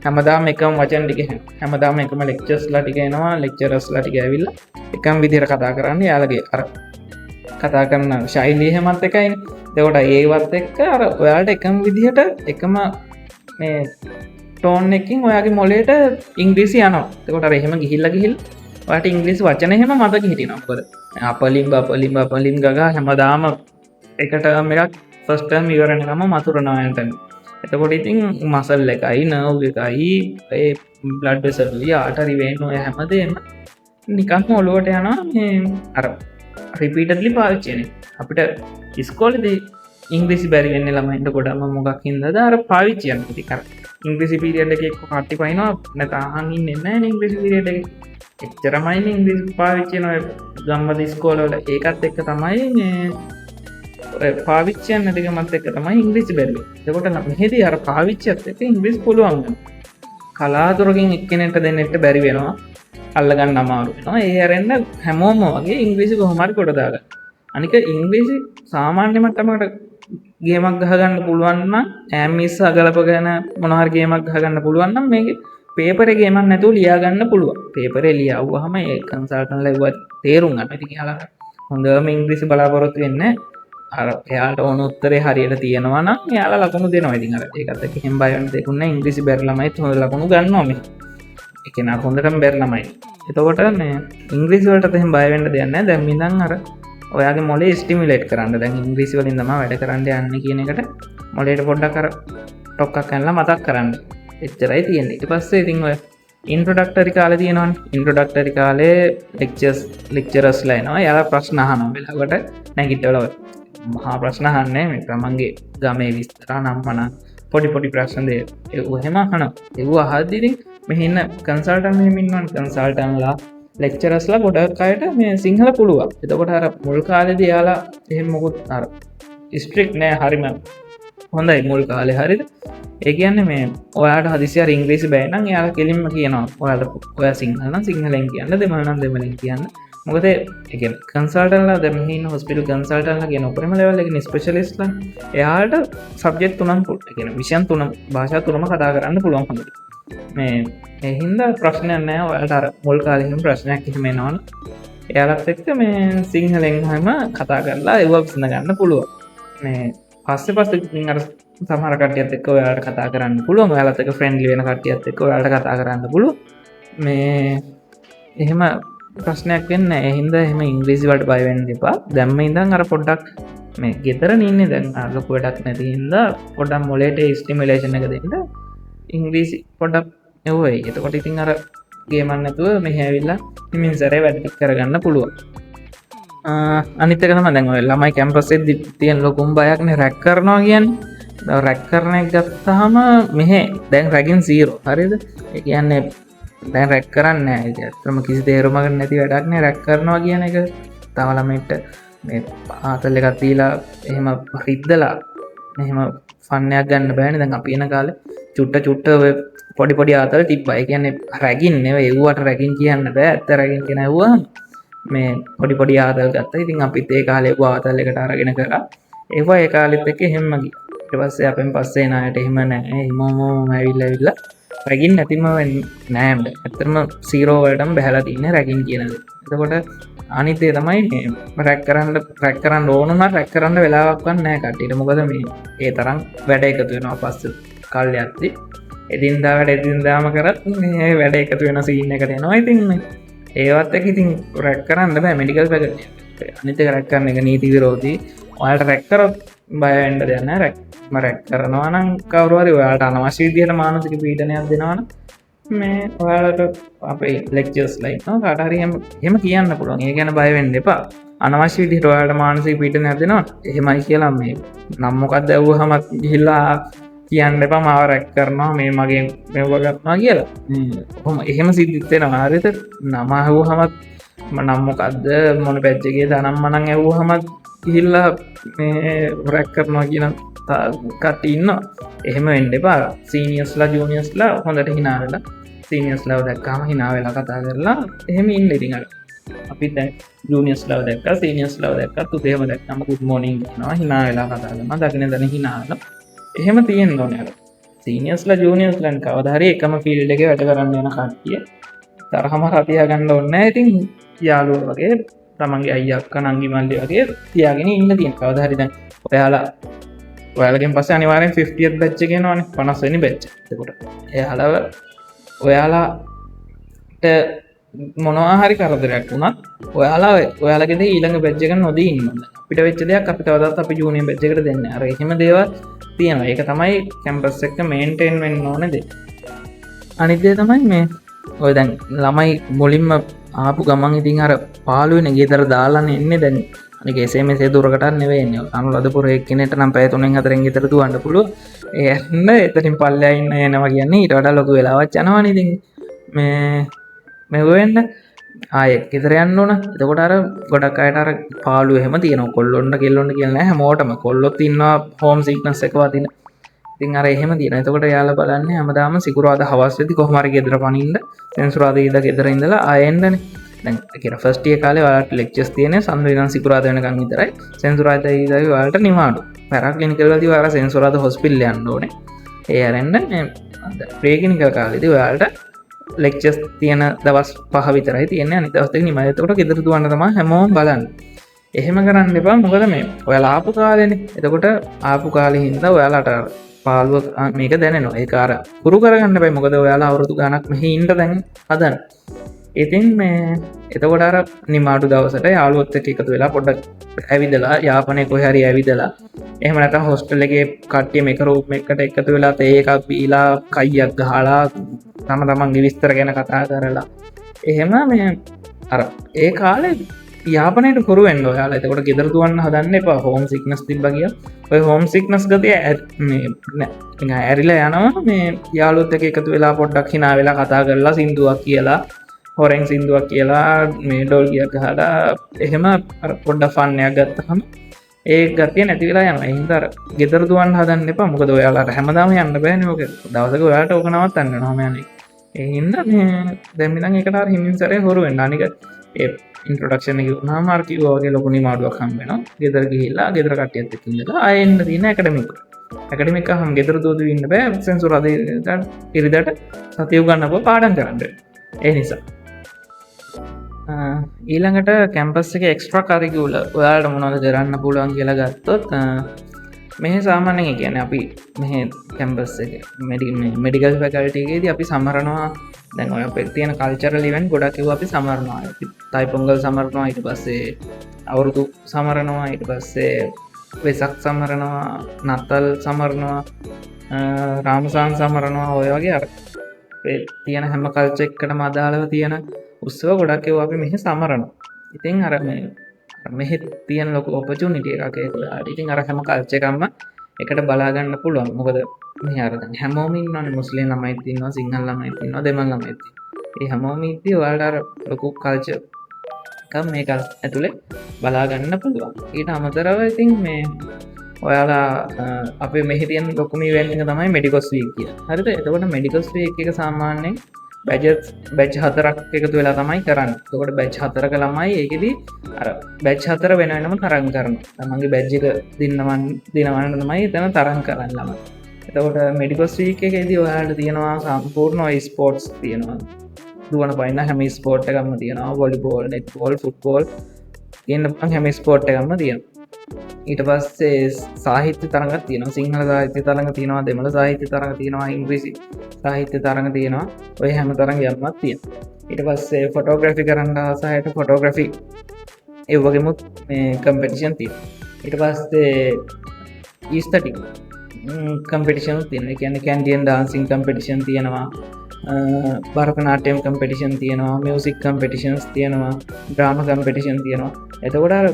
හැමදාම එකම වචන ටික හැමදාම එකම ලෙක්චර්ස්ලා ටික එනවා. ලෙක්චරර්ස්ලා ටික ඇවිල්ලා එකම විදිහට කතා කරන්නේ. යාළගේ අර කතා කරන ශෛලිය හැමත් එකයිනේ. එතකොට ඒවත් එක්ක අර ඔයාලට එකම විදිහට එකම මේ ටෝන් එකකින් ඔයාගේ මොලේට ඉංග්‍රීසි යනවා. එතකොට අර එහෙම ගිහිල්ලා වට ඉංග්‍රීසි වචන හෙම මතක හිටිනොකද අපලිම් ගගා හැමදාම එකට එකක් ෆස්ටර්ම් ඉවරණකම මතුරනවයන්ටන එතකොට ඉතින් මසල් එකයි නව් එකයි බ්ලඩ් වෙසල්ලිය ආටරිවෙන්න ඔය හැමදේම නිකන්ම ඔලුවට යනවා අර රිපීටලි පාවිච්චයන අපිට ඉස්කෝලද ඉංග්‍රිසි බැරිවෙන්න ළමයින්ට ගොඩම මොකක් හිද අර පාවිච්චයන් ති කර ඉංග්‍රිසි පිරිියඩ එක කට්ටි පයිනවා නැතාහන් එන්න ඉංග්‍රිසි පිරිියට එච්චරමයින ඉංග්‍රිසි පාවිච්චයන ගම්මද ස්කෝලවල ඒකත් එක්ක තමයි පාවිච්චයන් නැතික මත් එක්ක තමයි ඉංග්‍රිසි බැරි එකොට මෙහෙද අර පාවිච්චත් එක ඉංග්‍රිස් පුළුවන් කලාතුරකින් එක්කනට දෙන්නට බැරි වෙනවා අල්ලගන්න අමාරුනවා ඒ අරෙන්න්න හැමෝම වගේ ඉංග්‍රීසි කොහොමරි කොටදාග අනික ඉංග්‍රීසි සාමාන්‍ය මට්ටමට ගේමක් ගහගන්න පුළුවන්න ඇමිස් අගලප ගැන මොනහරගේමක් ගහගන්න පුළුවන්නම් මේ පේපරගේමක් නැතු ලියාගන්න පුළුව පේපර ලියව්හම ඒ කන්සල්ටන් ලැවත් තේරුම් ගන්න ති කියලා හොඳම ඉංග්‍රීසි බලාපොරොත්තු වෙන්න අර එයාට ඕන උත්තරේ හරියට තියෙනවන යාලා ලකුණු දෙනවා ඉතින් අර ඒකත් එහෙම බයන්න දෙකුන්න ඉංග්‍රීසි බැරිලමයි හොඳ ලකුණු ගන්නවා මේ එකන හොඳටම බැරලමයි එතකොට ඉංග්‍රීසි වලට එහෙම බය වෙන්න දෙයක් නැහැ දැන් ඉඳන් අර ඔයාගේ මොලේ ස්ටිමියුලේට් කරන්න දැන් ඉංග්‍රීසි වලින් තමයි වැඩ කරන්න යන්නේ කියන එකට මොලේට පොඩ්ඩක් අර ටොක්ක්ක් කරලා මතක් කරන්න එච්චරයි තියෙන්නේ ඊට පස්සේ ඉතින් ඔය ඉන්ට්‍රොඩක්ටරි කාලේ තියෙනවනේ ඉන්ට්‍රොඩක්ටරි කාලේ ලෙක්චරර්ස්ලා එනවා යාලා ප්‍රශ්න අහනවා වෙලාවට නැගිටවල මහා ප්‍රශ්න අහන්නේ මේ තමන්ගේ ගමේ විස්තර නම්මන පොඩි ප්‍රශ්න දේ එහෙම අහනවා ඒව අහද්දි ඉතින් මෙහෙන්න කන්සල්ටන්ට් මෙහෙම ඉන්නවනේ කන්සල්ටන්ට්ලා ලෙක්චරර්ස්ලා ගොඩක් අයට මේ සිංහල පුළුවන් එතකොට අර මුල් කාලේදී යාලා එහෙම මොකුත් අර ස්ට්‍රික්ට් නෑ හරිම හොඳයි මුල් කාලේ හරිද ඒ කියන්නේ මේ ඔයාට හදිසිය ඉංග්‍රීසි බෑ නම් යාලා කෙලින්ම කියනවා ඔයාලට ඔයා සිංහල නම් සිංහලෙන් කියන්න දෙමළ නම් දෙමළෙන් කියන්න මොකද ඒ කියන්නේ කන්සල්ටන්ට්ලා දැන් මෙහි ඉන්න හොස්පිටල් කන්සල්ටන්ට්ලා කියන උපරිම ලෙවල් එකේ ස්පෙෂලිස්ට්ලා එයාට සබ්ජෙක්ට් තුනක් කියන්නේ විෂයන් තුන භාෂා තුනම කතා කරන්න පුළුවන් හොඳට මේ එහින්දා ප්‍රශ්නයක් නෑ ඔයාලට අර මුල් කාලේ හිම ප්‍රශ්නයක් එහෙම එනවනේ එයාලත් එක්ක මේ සිංහලෙන් හැම කතා කරලා ඒව විසඳ ගන්න පුළුවන් මේ පස්සේ ඉතින් අර සමහර කට්ටියත් එක්ක ඔයාලට කතා කරන්න පුළුවන් ඔයාලත් එක්ක ෆ්‍රෙන්ඩ්ලි වෙන කට්ටියත් එක්ක ඔයාලට කතා කරන්න පුළුවන් මේ එහෙම ප්‍රශ්නයක් වෙන්න එහින්ද එහෙම ඉංග්‍රීසි වලට බය වෙන්න එපා දැම්ම ඉඳන් අර පොඩ්ඩක් මේ ගෙදර ඉන්නේ දැන් ලොකු වැඩක් නැති හින්දා පොඩ්ඩක් මොලේට ස්ටිමියුලේෂන් එක දෙන්න ඉංග්‍රීසි පොඩ්ඩක් එව්වයි එතකොට ඉතින් අර ගේමක් නැතුව මෙහෙ ඇවිල්ලා හිමින් සැරේ වැඩ කරගන්න පුළුවන් අනිත් එක තමයි දැන් ඔය ළමයි කැම්පස් එකේ තියෙන ලොකුම බයක් නේ රැක් කරනවා කියන්නේ රැක් කරන එක ගත්තාම මෙහෙ දැන් රැගින් 0 හරිද ඒ කියන්නේ දැන් රැක් කරන්නේ නැහැ ඒක ඇත්තම කිසි තේරුමක් නැති වැඩක් නේ රැක් කරනවා කියන එක තව ළමයින්ට මේ ආතල් එකක් දීලා එහෙම රිද්දලා එහෙම ෆන්නයක් ගන්න බෑනේ දැන් අපි එන කාලේ චුට්ට ඔය පොඩි ආතල් තිබ්බා ඒ කියන්නේ රැගින් නෙවෙයි ඒවට රැගින් කියන්න බෑ ඇත්ත රැගින් කියන ඇහුවා මේ පොඩි ආතල් ගත්තා ඉතින් අපිත් ඒ කාලේ ආතල් එකට අරගෙන කරා ඒවා ඒ කාලෙත් එක්ක එහෙම ගියා ඊට පස්සේ අපෙන් පස්සේ එන අයට එහෙම නැහැ හිමම ඇවිල්ලා රැගින් නැතිම නෑ ඇත්තටම 0 වලටම බහැලා තියෙන්නේ රැගින් කියන දේ එතකොට අනිත් ඒ තමයි රැක් කරන්න ඕන නම් රැක් කරන්න වෙලාවක් වත් නැහැ කට්ටියට මොකද මේ ඒ තරම් වැඩ එකතු වෙනවා පස්සේ කල් යද්දි එදින්දා වැඩ එදින්දාම කරත් මේ වැඩ එකතු වෙන සීන් එකට එනවා ඉතින් ඒවත් එක ඉතින් රැක් කරන්න බෑ මෙඩිකල් පැකට් අනිත් එක රැක් කරන එක නීති විරෝධී ඔයාලට රැක් කරොත් බය වෙන්න දෙයක් නැහැ රැක් කරනවා නම් කවුරු හරි ඔයාලට අනවශ්‍ය විදිහට මානසික පීඩනයක් දෙනවා නම් මේ ඔයාලට අපේ ලෙක්චර්ස් ලා ඉන්නවා කාට හරි එහෙම කියන්න පුළුවන් ඒ ගැන බය වෙන්න එපා අනවශ්‍ය විදිහට ඔයාලට මානසික පීඩනයක් දෙනවා එහෙමයි කියලා මේ නම් මොකක්ද ඇහුවහම ගිහිල්ලා කියන්න එපා මාව රැක් කරනවා මේ මගේ මෙව ගත්තා කියලා කොහොම එහෙම සිද්ධිත් වෙනවා හරිද නම අහුවහමත් නම් මොකද්ද මොන පැච් එකේ දානම් මනම් ඇහුවහමත් ගිහිල්ලා මේ රැක් කරනවා කියන කට්ටිය ඉන්නවා එහෙම වෙන්න එපා සීනියර්ස්ලා ජූනියර්ස්ලා හොඳට hina වෙලා සීනියර්ස්ලාව දැක්කම hina වෙලා කතා කරලා එහෙම ඉන්න ඉතින් අර අපි දැන් ජූනියර්ස්ලාව දැක්කා සීනියර්ස්ලාව දැක්කා තුතේම දැක්කම good morning කියනවා hina වෙලා කතා කරනවා දකින්න දන hina වෙලා එහෙම තියෙන්න ඕනේ අර සීනියර්ස්ලා ජූනියර්ස්ලා කවදා හරි එකම ෆීල්ඩ් එකේ වැඩ කරන්න යන කට්ටිය තරහම රතියා ගන්න ඕනේ නැහැ ඉතින් යාළුවෝ වගේ තමන්ගේ අයියා අක්කා නංගි මල්ලි වගේ තියාගෙන ඉන්න තියෙන කවදා හරි දැන් ඔයාලගෙන් පස්සේ අනිවාර්යෙන් 50th බැච් එක එනවනේ 50 වෙනි බැච් එතකොට එයාලව ඔයාලාට මොනවාහරි කරදරයක් වුණත් ඔයාලා ඔයාලගෙද ඊළඟ බැජ්ජක නොදී ඉන්න පිට වෙච්ච දෙයක් අපි තවදත් අපි ජූනිය බැජ්ජකට දෙන්න අර එහෙම දේවල් තියෙනවා ඒක තමයි කැම්පස් එක මේන්ටේන් වෙන්න ඕනද අනිත්දේ තමයි මේ ඔය දැන් ළමයි මුලින්ම ආපු ගමන් ඉතින් අර පාලුවෙන ගෙදර දාලාන එන්නේ දැන් අනික එසේ මෙසේ දුරකටත් නෙවෙන්නේ අනුරාධපුර එක්කෙනෙක්ට නම් පැය 3න් 4න් ගෙදර දුවන්න පුළුවන් ඒ යන්න එතනින් පල්ලෙහා ඉන්න එනවා කියන්නේ ඊට වඩා ලොකු වෙලාවක් යනවනේ ඉතින් මේ වෙන්න ආයෙත් ගෙදර යන්න ඕන එතකොට අර ගොඩක් අයට අර පාළුව එහෙම තියෙනවා කොල්ලොන්න කෙල්ලොන්න කියලා නෑ හැමෝටම කොල්ලොත් ඉන්නවා හෝම් සික්නස් එක වදින ඉතින් අර එහෙම තියෙනවා එතකොට යාලා බලන්නේ හැමදාම සිකුරාදා හවස් වෙද්දි කොහොම හරි ගෙදර පනින්න සෙන්සුරාදා ඉඳලා ගෙදර ඉඳලා ආයෙ එන්නනේ දැන් කියන ෆස්ට් ඉයර් කාලේ ඔයාලට ලෙක්චර්ස් තියෙන්නේ සම්මත ඉඳන් සිකුරාදා වෙනකන් විතරයි සෙන්සුරාදා ඉඳලා ඔයාලට නිවාඩු පැරා ක්ලිනිකල් වලදී ඔයාලා සෙන්සුරාදා හොස්පිටල් යන්න ඕනේ ඒ අරෙන්න මේ ප්‍රී ක්ලිනිකල් කාලේදී ඔයාලට ලෙක්චර්ස් තියෙන දවස් 5 විතරයි තියෙන්නේ අනිත් දවස් දෙක නිමයි එතකොට ගෙදර දුවන්න තමයි හැමෝම බලන්නේ එහෙම කරන්න එපා මොකද මේ ඔයාලා ආපු කාලේනේ එතකොට ආපු කාලේ හින්දා ඔයාලට පාළුව මේක දැනෙනවා ඒක අර පුරු කරගන්න බෑ මොකද ඔයාලා අවුරුදු ගාණක් මෙහි ඉන්න දැන් හදන්න ඉතින් මේ එතකොට අර නිමාඩු දවසට යාළුවොත් එක්ක එකතු වෙලා පොඩ්ඩක් ඇවිදලා යාපනයේ කොහේ හරි ඇවිදලා එහෙම නැත්නම් හොස්ටල් එකේ කට්ටිය මේක රූම් එකකට එකතු වෙලා තේ එකක් බීලා කයියක් ගහලා තමන්ගේ විස්තර ගැන කතා කරලා එහෙම මේ අර ඒ කාලේ යාපනයට පුරු වෙන්න ඔයාලා එතකොට ගෙදර දුවන්න හදන්න එපා හෝම් සික්නස් තිබ්බා කියලා ඔය හෝම් සික්නස් ගතිය මේ ඇරිලා යනවා මේ යාළුවොත් එක්ක එකතු වෙලා පොඩ්ඩක් hina වෙලා කතා කරලා සින්දුවක් කියලා හොරෙන් සින්දුවක් කියලා මේ ඩෝල් ගියක් ගහලා එහෙම පොඩ්ඩක් ෆන් එකක් ගත්තහම ඒ ගතිය නැති වෙලා යනවා ඒ හින්දා අර ගෙදර දුවන්න හදන්න එපා මොකද ඔයාලාට හැමදාම යන්න බෑනේ ඔක දවසක ඔයාලට ඕක නවත්තන්න වෙනවා මම යන්නේ ඒ හින්දා මේ දැන් මිනම් ඒකට අර හිමින් සැරේ හොරු වෙන්න අනික ඒ ඉන්ට්‍රොඩක්ෂන් එක වුණාම අර කිව්වා වගේ ලොකු නිමාඩුවක් හම්බ වෙනවා ගෙදර ගිහිල්ලා ගෙදර කට්ටියත් එක්ක ඉඳලා ආයෙ එන්න තියෙන ඇකඩමික් එකම ගෙදර දුවදු ඉන්න බෑ සෙන්සුරාදා ඉරිදාට සතිය උගන්නව පාඩම් කරන්න ඒ නිසා ඊළඟට කැම්පස් එක එක්ස්ට්‍රා කරිකියුලර් ඔයාලට මොනවද කරන්න පුළුවන් කියලා ගත්තොත් මෙහි සාමාන්‍යයෙන් කියන්නේ අපි මෙහි කැම්පස් එක මෙඩිකල් ෆැකල්ටි එකේදී අපි සමරනවා දැන් ඔය අපේ තියෙන කල්චරල් ඉවෙන්ට් ගොඩක් ඒවා අපි සමරනවා තයි පොංගල් සමරනවා ඊට පස්සේ අවුරුදු සමරනවා ඊට පස්සේ වෙසක් සමරනවා නත්තල් සමරනවා රාමසාන් සමරනවා ඔය වගේ අර තියෙන හැම කල්චර් එකකටම අදාළව තියෙන උත්සව ගොඩක් ඒවා අපි මෙහි සමරනවා ඉතින් අර මෙහි තියෙන ලොකු ඔපචුනිටි එකක් ඒකට ඉතින් අර හැම කල්චර් එකක්ම එකට බලා ගන්න පුළුවන් මොකද මේ අර දැන් හැමෝම ඉන්නවනේ මුස්ලිම් ළමයිත් ඉන්නවා සිංහල ළමයිත් ඉන්නවා දෙමළ ළමයිත් ඉන්නවා ඒ හැමෝම ඉද්දි ඔයාලට අර ලොකු කල්චර් එකක් මේක ඇතුලේ බලා ගන්න පුළුවන් ඊට අමතරව ඉතින් මේ ඔයාලා අපේ මෙහි තියෙන ලොකුම ඉවෙන්ට් එක තමයි මෙඩිකෝස් වීක් කියලා හරිද එතකොට මෙඩිකෝස් වීක් එක සාමාන්‍යයෙන් බැච් 4ක් එකතු වෙලා තමයි කරන්නේ. එතකොට බැච් 4ක ළමයි ඒකෙදි අර බැච් 4 වෙන වෙනම තරඟ කරනවා. තමන්ගේ බැච් එක දිනවන්න තමයි එතන තරඟ කරන්නේ ළමයි. එතකොට මෙඩිකෝස් වීක් එකේදී ඔයාලට තියෙනවා සම්පූර්ණ ඔය ස්පෝර්ට්ස් තියෙනවා. දුවන පයින්න හැම ස්පෝර්ට් එකක්ම තියෙනවා. වොලිබෝල්, නෙට්බෝල්, ෆුට්බෝල් කියන හැම ස්පෝර්ට් එකක්ම තියෙනවා. ඊට පස්සේ සාහිත්‍ය තරඟක් තියෙනවා සිංහල සාහිත්‍ය තරඟ තියෙනවා දෙමළ සාහිත්‍ය තරඟ තියෙනවා ඉංග්‍රීසි සාහිත්‍ය තරඟ තියෙනවා ඔය හැම තරඟයක්ම තියෙනවා ඊට පස්සේ ෆොටෝග්‍රැෆි කරන්න ආස අයට ෆොටෝග්‍රැෆි ඒ වගේම මේ කම්පිටිෂන් තියෙනවා ඊට පස්සේ ඊස්තටික් කම්පිටිෂන් තියෙනවා ඒ කියන්නේ කැන්ඩියන් ඩාන්සින් කම්පිටිෂන් තියෙනවා භරතනාට්‍යම් කම්පිටිෂන් තියෙනවා මියුසික් කම්පිටිෂන්ස් තියෙනවා ඩ්‍රාමා කම්පිටිෂන් තියෙනවා එතකොට අර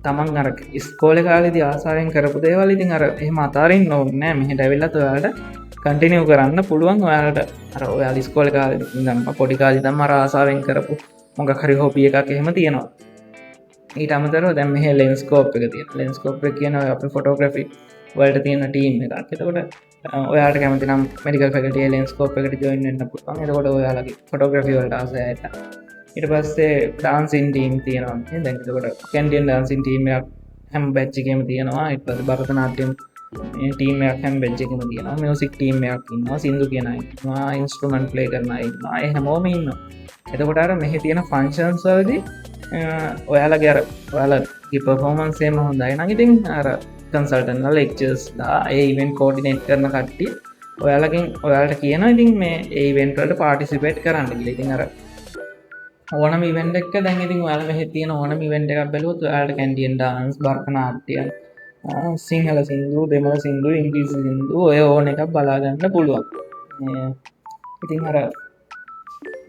තමන් අර ඉස්කෝලේ කාලේදී ආසාවෙන් කරපු දේවල් ඉතින් අර එහෙම අතාරින්න ඕනේ නෑ මෙහෙට ඇවිල්ලා ඔයාලට කන්ටිනියු කරන්න පුළුවන් ඔයාලට අර ඔයාලා ඉස්කෝලේ කාලේ ඉඳන් පොඩි කාලේ ඉඳන් අර ආසාවෙන් කරපු මොකක් හරි හොබි එකක් එහෙම තියෙනවා ඊට අමතරව දැන් මෙහෙ ලෙන්ස්කෝප් එක තියෙනවා ලෙන්ස්කෝප් එක කියන අපේ ෆොටෝග්‍රැෆි වලට තියෙන ටීම් එකක් එතකොට ඔයාලට කැමති නම් මෙඩිකල් ෆැකල්ටි ලෙන්ස්කෝප් එකට ජොයින් වෙන්න පුළුවන් එතකොට ඔයාලගේ ෆොටෝග්‍රැෆි වලට ආසයට ඊට පස්සේ ඩාන්සින් ටීම් තියෙනවා දැන් එතකොට කැන්ඩියන් ඩාන්සින් ටීම් එකක් හැම බැච් එකේම තියෙනවා ඊට පස්සේ භරතනාට්‍යම් ටීම් එකක් හැම බැච් එකේම තියෙනවා මියුසික් ටීම් එකක් ඉන්නවා සින්දු කියන අය ඉන්නවා ඉන්ස්ට්‍රුමන්ට් ප්ලේ කරන අය ඉන්නවා ඒ හැමෝම ඉන්නවා එතකොට අර මෙහි තියෙන ෆන්ක්ෂන්ස් වලදී ඔයාලගේ අර ඔයාලගේ පර්ෆෝමන්ස් එකම හොඳයි නම් ඉතින් අර කන්සල්ටන්ට්ලා ලෙක්චර්ස්ලා ඒ ඉවෙන්ට් කෝඩිනේට් කරන කට්ටිය ඔයාලගෙන් ඔයාලට කියනවා ඉතින් මේ ඒ ඉවෙන්ට් වලට පාටිසිපේට් කරන්න කියලා ඉතින් අර ඕනම ඉවෙන්ට් එක දැන් ඉතින් ඔයාලා මෙහෙ තියෙන ඕනම ඉවෙන්ට් එකක් බැලුවොත් ඔයාලට කැන්ඩියන් ඩාන්ස් භරතනාට්‍යම් සිංහල සින්දු දෙමළ සින්දු ඉංග්‍රීසි සින්දු ඔය ඕන එකක් බලා ගන්න පුළුවන්. ඉතින් අර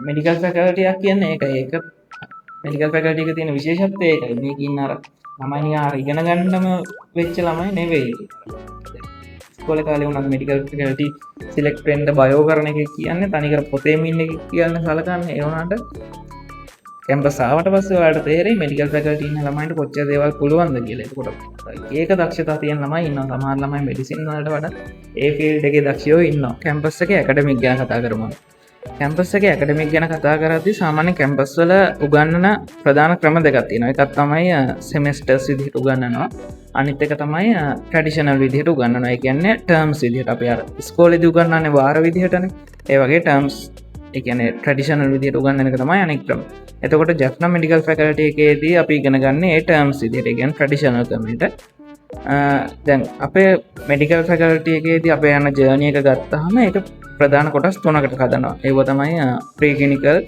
මෙඩිකල් ෆැකල්ටියක් කියන්නේ ඒක මෙඩිකල් ෆැකල්ටි එක තියෙන විශේෂත්වය ඒකයි. මේකින් අර ළමයි අර ඉගෙන ගන්නම වෙච්ච ළමයි නෙවෙයි. ඉස්කෝලේ කාලේ උනත් මෙඩිකල් ෆැකල්ටි සිලෙක්ට් වෙන්න බයෝ කරන එක කියන්නේ තනිකර පොතේම ඉන්න එක කියන්නේ සලකන්නේ ඒ වුණාට කැම්පස් ආවට පස්සේ ඔයාලට තේරෙයි මෙඩිකල් ෆැකල්ටි ඉන්න ළමයින්ට කොච්චර දේවල් පුළුවන්ද කියලා. ඒකට ඒක දක්ෂතා තියෙන ළමයි ඉන්නවා. සමහර ළමයි මෙඩිසින් වලට වඩා ඒ ෆීල්ඩ් එකේ දක්ෂයෝ ඉන්නවා. කැම්පස් එකේ ඇකඩමික් ගැන කතා කරමු. කැම්පස් එකේ ඇකඩමික් ගැන කතා කරද්දී සාමාන්‍ය කැම්පස් වල උගන්වන ප්‍රධාන ක්‍රම දෙකක් තියෙනවා. එකක් තමයි සෙමෙස්ටර්ස් විදිහට උගන්වනවා. අනිත් එක තමයි ට්‍රැඩිෂනල් විදිහට උගන්වනවා. ඒ කියන්නේ ටර්ම්ස් විදිහට අපි අර ඉස්කෝලේදී උගන්වන්නේ වාර විදිහටනේ. ඒ වගේ ටර්ම්ස් ඒ කියන්නේ ට්‍රැඩිෂනල් විදිහට උගන්වන එක තමයි අනිත් ක්‍රම. එතකොට ජැෆ්නා මෙඩිකල් ෆැකල්ටි එකේදී අපි ඉගෙන ගන්න ඒ ටර්ම්ස් විදිහට. ඒ කියන්නේ ට්‍රැඩිෂනල් ක්‍රමයට. දැන් අපේ මෙඩිකල් ෆැකල්ටි එකේදී අපේ යන ජර්නි එක ගත්තාම ඒක ප්‍රධාන කොටස් තුනකට හදනවා. ඒව තමයි ප්‍රී ක්ලිනිකල්,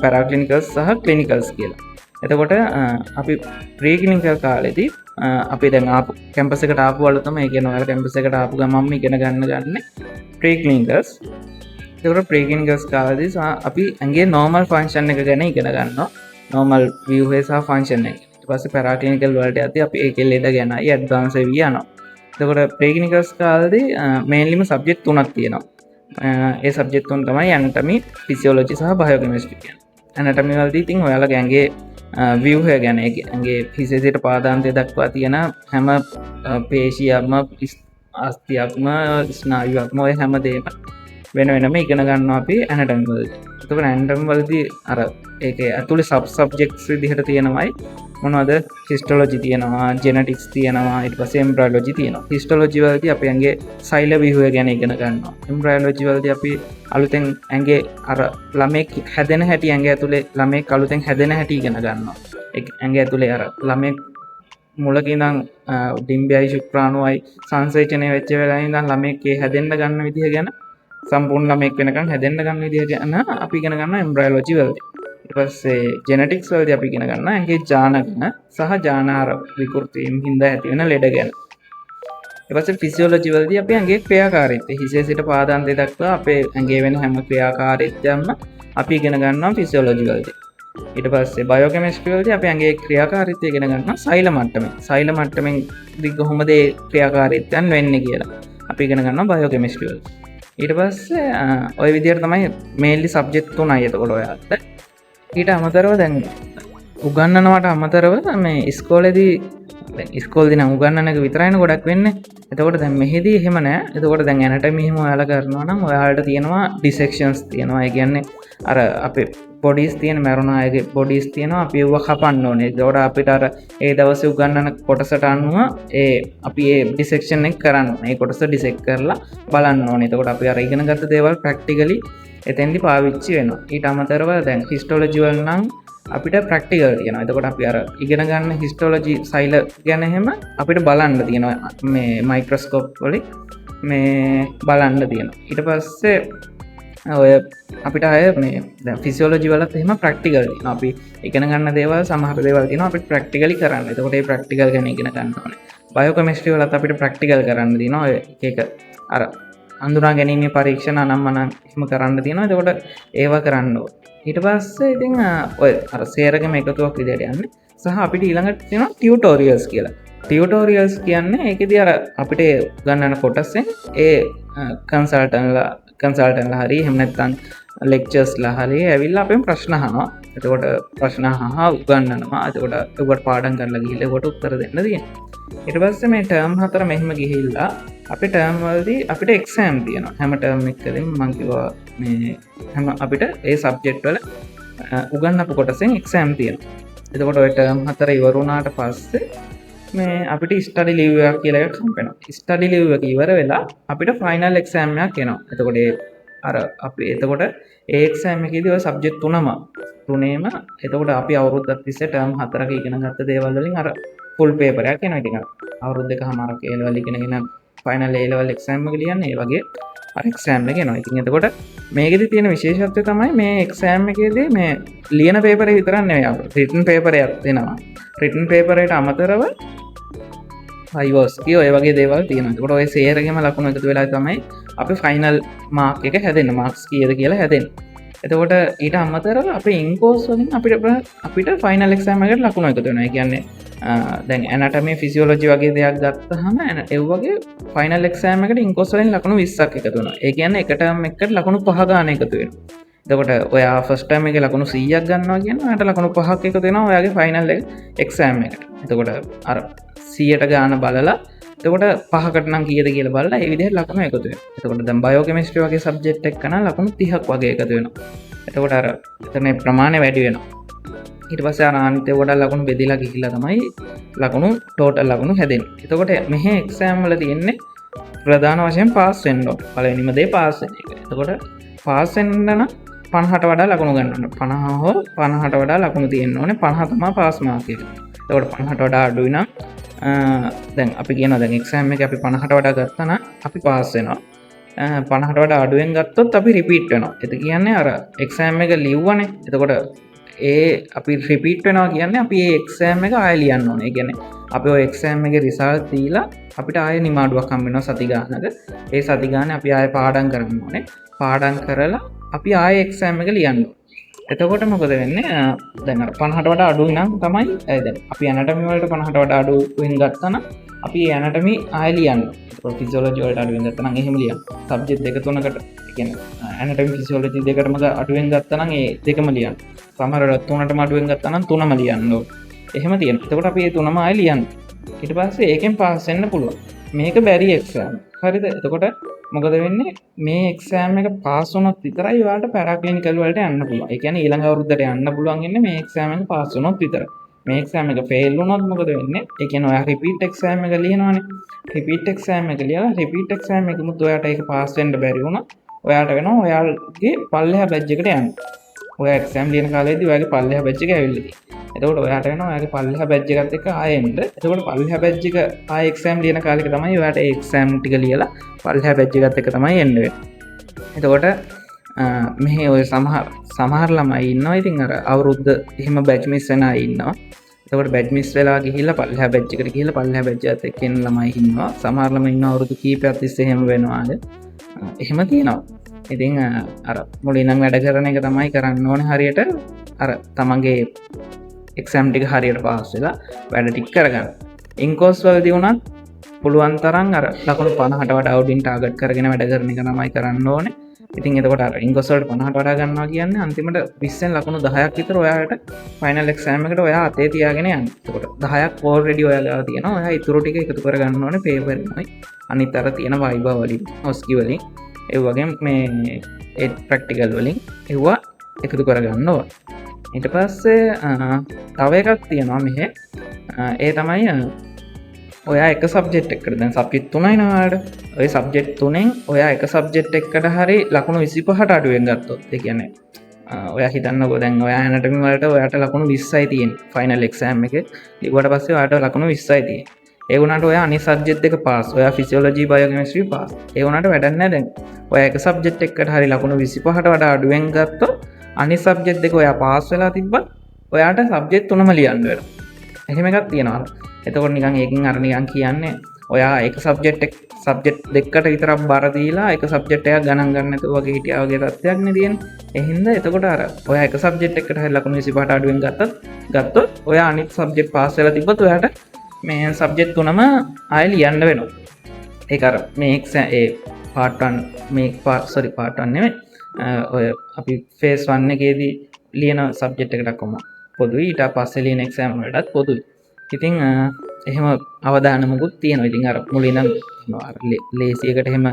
පැරාක්ලිනිකල් සහ ක්ලිනිකල්ස් කියලා. එතකොට අපි ප්‍රී ක්ලිනිකල් කාලෙදී අපි දැන් ආපු කැම්පස් එකට ආපු වල තමයි ඒ කියන්නේ ඔයාලා කැම්පස් එකට ආපු ගමන්ම ඉගෙන ගන්න ප්‍රී ක්ලිනිකල්ස්. එතකොට ප්‍රී ක්ලිනිකල්ස් කාලෙදී අපි ඇඟේ නෝමල් ෆන්ක්ෂන් එක ගැන ඉගෙන ගන්නවා. නෝමල් view එක සහ ෆන්ක්ෂන් එක. ඊට පස්සේ පැරාක්ලිනිකල් වලට යද්දී අපි ඒකේ ලෙඩ ගැනයි ඇඩ්වාන්ස් වෙවි යනවා. එතකොට ප්‍රී ක්ලිනිකල්ස් කාලෙදී මේන්ලිම සබ්ජෙක්ට් තුනක් තියෙනවා. ඒ සබ්ජෙක්ට් තුන තමයි ඇනටමි, ෆිසියොලොජි සහ බයෝකෙමිස්ට්‍රි කියන්නේ. ඇනටමි වලදී ඉතින් ඔයාලගේ ඇඟේ view එක ගැන ඇඟේ හිසේ සිට පාදාන්තය දක්වා තියෙන හැම පේශියක්ම අස්තියක්ම ස්නායුවක්ම ඔය හැමදේම වෙන වෙනම ඉගෙන ගන්නවා අපි ඇනටමි වලදී. එතකොට ඇනටමි වලදී අර ඒකේ ඇතුලේ සබ් සබ්ජෙක්ට්ස් විදිහට තියෙනවයි මොනවද හිස්ටොලොජි තියෙනවා, ජෙනටික්ස් තියෙනවා, ඊට පස්සේ එම්බ්‍රයොලොජි තියෙනවා. හිස්ටොලොජි වලදී අපි ඇඟේ සෛල ව්‍යුහය ගැන ඉගෙන ගන්නවා. එම්බ්‍රයොලොජි වලදී අපි අලුතෙන් ඇඟේ අර ළමෙක් හැදෙන හැටි ඇඟ ඇතුලේ ළමෙක් අලුතෙන් හැදෙන හැටි ඉගෙන ගන්නවා. ඇඟ ඇතුලේ අර ළමෙක් මුලක ඉඳන් ඩිම්බයයි ශුක්‍රාණුවයි සංසේචනය වෙච්ච වෙලාවේ ඉඳන් ළමෙක් ඒ හැදෙන්න ගන්න විදිහ ගැන සම්පූර්ණ ළමෙක් වෙනකන් හැදෙන්න ගන්න විදිහ ගැන අපි ඉගෙන ගන්නවා එම්බ්‍රයොලොජි වලදී. ඊට පස්සේ ජෙනටික්ස් වලදී අපි ඉගෙන ගන්නවා ඇඟේ ජාන ගැන සහ ජානාර විකෘතීන් හින්දා ඇති වෙන ලෙඩ ගැන. ඊට පස්සේ ෆිසියොලොජි වලදී අපි ඇඟේ ක්‍රියාකාරීත්වය හිසේ සිට පාදාන්තය දක්වා අපේ ඇඟේ වෙන හැම ක්‍රියාකාරීත්වයක්ම අපි ඉගෙන ගන්නවා ෆිසියොලොජි වලදී. ඊට පස්සේ බයෝකෙමිස්ට්‍රි වලදී අපි ඇඟේ ක්‍රියාකාරීත්වය ඉගෙන ගන්නවා සෛල මට්ටමෙන්. සෛල මට්ටමෙන් කොහොමද ඒ ක්‍රියාකාරීත්වයන් වෙන්නේ කියලා අපි ඉගෙන ගන්නවා බයෝකෙමිස්ට්‍රි වලදී. ඊට පස්සේ ওই විදිහට තමයි මේන්ලි සබ්ජෙක්ට් තුනයි එතකොට ඔයාලට. ඊට අමතරව දැන් උගන්නනවට අමතරව මේ ඉස්කෝලේදී ඉස්කෝලේදී නම් උගන්නන එක විතරයිනේ ගොඩක් වෙන්නේ. එතකොට දැන් මෙහෙදී එහෙම නෑ. එතකොට දැන් ඇනටමි එහෙම ඔයාලා කරනවා නම් ඔයාලට තියෙනවා ඩිසෙක්ෂන්ස් තියෙනවා. ඒ කියන්නේ අර අපේ බොඩිස් තියෙන මැරුණ අයගේ බොඩිස් තියෙනවා. අපි ඒව කපන්න ඕනේ. ඒකට අපිට අර ඒ දවසේ උගන්නන කොටසට අනුව අපි ඒ ඩිසෙක්ෂන් එක කරන්න ඕනේ. ඒ කොටස ඩිසෙක්ට් කරලා බලන්න ඕනේ. එතකොට අපි අර ඉගෙන ගත්ත දේවල් ප්‍රැක්ටිකලි එතෙන්දි පාවිච්චි වෙනවා. ඊට අමතරව දැන් හිස්ටොලොජි වල නම් අපිට ප්‍රැක්ටිකල් තියෙනවා. එතකොට අපි අර ඉගෙන ගන්න හිස්ටොලොජි සෛල ගැන එහෙම අපිට බලන්න තියෙනවා. මේ මයික්‍රොස්කෝප් වලින් මේ බලන්න තියෙනවා. ඊට පස්සේ ඔය අපිට අය මේ දැන් ෆිසියොලොජි වලත් එහෙම ප්‍රැක්ටිකල් තියෙනවා. අපි ඉගෙන ගන්න දේවල් සමහර දේවල් තියෙනවා අපිට ප්‍රැක්ටිකලි කරන්න. එතකොට ඒ ප්‍රැක්ටිකල් ගැන ඉගෙන ගන්න ඕනේ. බයෝකෙමිස්ට්‍රි වලත් අපිට ප්‍රැක්ටිකල් කරන්න තියෙනවා. ඔය එක අර අඳුනා ගැනීමේ පරීක්ෂණ අනම්මනම් එහෙම කරන්න තියෙනවා. එතකොට ඒවා කරන්න ඕනේ. ඊට පස්සේ ඉතින් ඔය අර සේරගෙම එකතුවක් විදියට යන්නේ. සහ අපිට ඊළඟට තියෙනවා ටියුටෝරියල්ස් කියලා. ටියුටෝරියල්ස් කියන්නේ ඒකෙදී අර අපිට ගන්නන කොටසෙන් ඒ කන්සල්ටන්ට්ලා හරි එහෙම නැත්නම් ලෙක්චර්ස්ලා හරි ඇවිල්ලා අපෙන් ප්‍රශ්න අහනවා. එතකොට ප්‍රශ්න අහලා උගන්වනවා. එතකොට ඒකට පාඩම් කරලා ගිහිල්ලා ඒකට උත්තර දෙන්න තියෙනවා. ඊට පස්සේ මේ ටර්ම් හතර මෙහෙම ගිහිල්ලා අපේ ටර්ම් වලදී අපිට එක්සෑම් තියෙනවා. හැම ටර්ම් එකකදීම මම කිව්වා මේ හැම අපිට ඒ සබ්ජෙක්ට් වල උගන්වපු කොටසෙන් එක්සෑම් තියෙනවා. එතකොට ඔය ටර්ම් හතර ඉවර වුණාට පස්සේ මේ අපිට ස්ටඩි ලීව් එකක් කියලා එකක් හම්බෙනවා. ස්ටඩි ලීව් එක ඉවර වෙලා අපිට ෆයිනල් එක්සෑම් එකක් එනවා. එතකොට අපි එතකොට ඒ එක්සෑම් එකේදී ඔය සබ්ජෙක්ට් තුනේම එතකොට අපි අවුරුද්දක් තිස්සේ ටර්ම් හතරක ඉගෙන ගත්ත දේවල් වලින් අර ෆුල් පේපර් එකක් එනවා. ඉතින් අවුරුදු දෙකමාරක් ඒ ලෙවල් ඉගෙනගෙන ෆයිනල් ඒ ලෙවල් එක්සෑම් එක ලියන්නේ. ඒ වගේ එක්සෑම් එක එනවා. ඉතින් එතකොට මේකෙදි තියෙන විශේෂත්වය තමයි මේ එක්සෑම් එකේදී මේ ලියන පේපරේ විතරක් නෙවෙයි අපිට රිටන් පේපරයක් දෙනවා. රිටන් පේපරයට අමතරව අයිවෝස්කි ඔය වගේ දේවල් තියෙනවා. එතකොට ඔය සේරගෙම ලකුණු එකතු වෙලා තමයි අපි ෆයිනල් මාක් එක හැදෙන්නේ. මාක්ස් කීයද කියලා හැදෙන්නේ. එතකොට ඊට අමතරව අපේ ඉන්කෝස් වලින් අපිට ෆයිනල් එක්සෑම් එකට ලකුණු එකතු වෙනවා. ඒ කියන්නේ දැන් ඇනටමි ෆිසියෝලොජි වගේ දෙයක් ගත්තහම ඒ වගේ ෆයිනල් එක්සෑම් එකට ඉන්කෝස් වලින් ලකුණු 20ක් එකතු වෙනවා. ඒ කියන්නේ එක ටර්ම් එකකට ලකුණු 5 ගන්න එකතු වෙනවා. එතකොට ඔයා ෆස්ට් ටර්ම් එකේ ලකුණු 100ක් ගන්නවා කියන්නේ ඔයාට ලකුණු 5ක් එකතු වෙනවා ඔයාගේ ෆයිනල් එක්සෑම් එකට. එතකොට අර 100ට ගාන බලලා එතකොට 5කට නම් කීයද කියලා බලලා ඒ විදිහට ලකුණු එකතු වෙනවා. එතකොට දැන් බයෝකෙමිස්ට්‍රි වගේ සබ්ජෙක්ට් එකක නම් ලකුණු 30ක් වගේ එකතු වෙනවා. එතකොට අර එතන ප්‍රමාණය වැඩි වෙනවා. ඊට පස්සේ අර අනිත් ඒවාට ලකුණු බෙදලා ගිහිල්ලා තමයි ලකුණු ටෝටල් ලකුණු හැදෙන්නේ. එතකොට මෙහි එක්සෑම් වල තියෙන්නේ ප්‍රධාන වශයෙන් පාස් වෙන්න ඕන. පළවෙනිම දේ පාස් වෙන එක. එතකොට පාස් වෙන්න නම් 50ට වඩා ලකුණු ගන්න ඕන. 50 හෝ 50ට වඩා ලකුණු තියෙන්න ඕනේ. 50 තමයි පාස් මාක් එක. එතකොට 50ට වඩා අඩුයි නම් දැන් අපි කියනවා දැන් එක්සෑම් එක අපි 50ට වඩා ගත්තා නම් අපි පාස් වෙනවා. 50ට වඩා අඩුවෙන් ගත්තොත් අපි රිපීට් වෙනවා. ඒක කියන්නේ අර එක්සෑම් එක ලිව්වනේ. එතකොට අපි රිපීට් වෙනවා කියන්නේ අපි ඒ එක්සෑම් එක ආයෙ ලියන්න ඕනේ. ඒ කියන්නේ අපි ඔය එක්සෑම් එකේ රිසල්ට් දීලා අපිට ආයෙ නිමාඩුවක් හම්බ වෙනවා සති ගානක. ඒ සති ගානේ අපි ආයෙ පාඩම් කරන්න ඕනේ. පාඩම් කරලා අපි ආයෙ එක්සෑම් එක ලියන්න ඕනේ. එතකොට මොකද වෙන්නේ? දැන් අර 50ට වඩා අඩුයි නම් තමයි දැන් අපි ඇනටමි වලට 50ට වඩා අඩුවෙන් ගත්තා නම් අපි ඇනටමි ආයෙ ලියන්න. ඒකෝ ෆිසියෝලොජි වලට අඩුවෙන් ගත්තා නම් එහෙම ලියන්න. සබ්ජෙක්ට් දෙක තුනකට කියන්නේ ඇනටමි ෆිසියෝලොජි දෙකටම අඩුවෙන් ගත්තා නම් ඒ දෙකම ලියන්න. සමහර වෙලාවට තුනටම අඩුවෙන් ගත්තා නම් තුනම ලියන්න ඕනේ. එහෙම තියෙනවා. එතකොට අපි මේ තුනම ආයෙ ලියන්න. ඊට පස්සේ ඒකෙන් පාස් වෙන්න පුළුවන්. මේක බැරි එක්සෑම්. හරිද? එතකොට මොකද වෙන්නේ? මේ එක්සෑම් එක පාස් වුණොත් විතරයි ඔයාලට පැරාක්ලිනිකල් වලට යන්න පුළුවන්. ඒ කියන්නේ ඊළඟ අවුරුද්දට යන්න පුළුවන් ඉන්නේ මේ එක්සෑම් එක පාස් වුණොත් විතරයි. මේ එක්සෑම් එක ෆේල් වුණොත් මොකද වෙන්නේ? ඒ කියන්නේ ඔයා රිපීට් එක්සෑම් එක ලියනවානේ. රිපීට් එක්සෑම් එක ලියලා රිපීට් එක්සෑම් එකමුත් ඔයාට ඒක පාස් වෙන්න බැරි වුණා. ඔයාට වෙනවා ඔයාගේ පල්ලෙහා බැච් එකට යන්න. ඔය එක්සෑම් ලියන කාලේදී ඔයාගේ පල්ලෙහා බැච් එක ඇවිල්ලා තියෙනවා. එතකොට ඔයාට වෙනවා ඔයාගේ පල්ලෙහා බැච් එකත් එක්ක ආයෙ එන්න. එතකොට පල්ලෙහා බැච් එක ආයෙ එක්සෑම් ලියන කාලෙක තමයි ඔයාට ඒ එක්සෑම් ටික ලියලා පල්ලෙහා බැච් එකත් එක්ක තමයි එන්න වෙන්නේ. එතකොට මෙහි ඔය සමහර ළමයි ඉන්නවා. ඉතින් අර අවුරුද්ද එහෙම බැච් මිස් වෙන අය ඉන්නවා. එතකොට බැච් මිස් වෙලා ගිහිල්ලා පල්ලෙහා බැච් එකට ගිහිල්ලා පල්ලෙහා බැච් එකත් එක්ක එන ළමයි ඉන්නවා. සමහර ළමයි ඉන්නවා අවුරුදු කීපයක් තිස්සේ එහෙම වෙනවාද. එහෙම තියෙනවා. ඉතින් අර මුලින් නම් වැඩ කරන එක තමයි කරන්න ඕනේ හරියට අර තමන්ගේ එක්සෑම් ටික හරියට පාස් වෙලා වැඩ ටික කරගන්න. ඉන්කෝස් වලදී වුණත් පුළුවන් තරම් අර ලකුණු 50ට වඩා උඩින් ටාගට් කරගෙන වැඩ කරන එක තමයි කරන්න ඕනේ. ඉතින් එතකොට අර ඉන්කෝස් වලට 50ට වඩා ගන්නවා කියන්නේ අන්තිමට 20න් ලකුණු 10ක් විතර ඔයාලට ෆයිනල් එක්සෑම් එකට ඔයා අතේ තියාගෙන යන්න. එතකොට 10ක් ඕල්රෙඩි ඔයාලා තියෙනවා. ඔයා ඊටු ටික එකතු කරගන්න ඕනේ පේපර් එකයි. අනිත් අර තියෙන වයිබා වලින්, ඔස්කි වලින් ඒ වගේ මේ ප්‍රැක්ටිකල් වලින් ඒවා එකතු කරගන්න ඕන. ඊට පස්සේ තව එකක් තියෙනවා මෙහෙ. ඒ තමයි ඔයා එක සබ්ජෙක්ට් එකකට දැන් සබ්ජෙක්ට් 3යි නේද? ඔය සබ්ජෙක්ට් 3ෙන් ඔයා එක සබ්ජෙක්ට් එකකට හරි ලකුණු 25ට අඩුවෙන් ගත්තොත් ඒ කියන්නේ ඔයා හිතන්නකෝ දැන් ඔයා ඇනටමි වලට ඔයාට ලකුණු 20යි තියෙන්නේ ෆයිනල් එක්සෑම් එකේ. ඊට පස්සේ ඔයාට ලකුණු 20යි තියෙන්නේ. ඒ වුණාට ඔයා අනිත් සබ්ජෙක්ට් එක පාස්. ඔයා ෆිසියෝලොජි බයෝකෙමිස්ට්‍රි පාස්. ඒ වුණාට වැඩක් නැහැ දැන්. ඔයා එක සබ්ජෙක්ට් එකකට හරි ලකුණු 25ට වඩා අඩුවෙන් ගත්තොත් අනිත් සබ්ජෙක්ට් දෙක ඔයා පාස් වෙලා තිබ්බත් ඔයාට සබ්ජෙක්ට් තුනම ලියන්න වෙනවා. එහෙම එකක් තියෙනවා. එතකොට නිකන් ඒකෙන් අර නිකන් කියන්නේ ඔයා එක සබ්ජෙක්ට් දෙකකට විතරක් බර දීලා එක සබ්ජෙක්ට් එකක් ගණන් ගන්න නැතුව වගේ හිටියා වගේ තත්ත්වයක් නේ තියෙන්නේ. ඒ හින්දා එතකොට අර ඔයා එක සබ්ජෙක්ට් එකකට හරි ලකුණු 25ට අඩුවෙන් ගත්තොත් ඔයා අනිත් සබ්ජෙක්ට් පාස් වෙලා තිබ්බත් ඔයාට මේ සබ්ජෙක්ට් තුනම ආයෙ ලියන්න වෙනවා. ඒක අර මේ පාර්ට් 1 මේ පාර්ට් 1 නෙමෙයි. ඔය අපි ෆේස් 1 එකේදී ලියන සබ්ජෙක්ට් එකට කොහොම පොදුයි. ඊට පස්සේ ලියන එක්සෑම් වලටත් පොදුයි. ඉතින් එහෙම අවදානමකුත් තියෙනවා. ඉතින් අර මුලින් නම් අර ලේසියකට එහෙම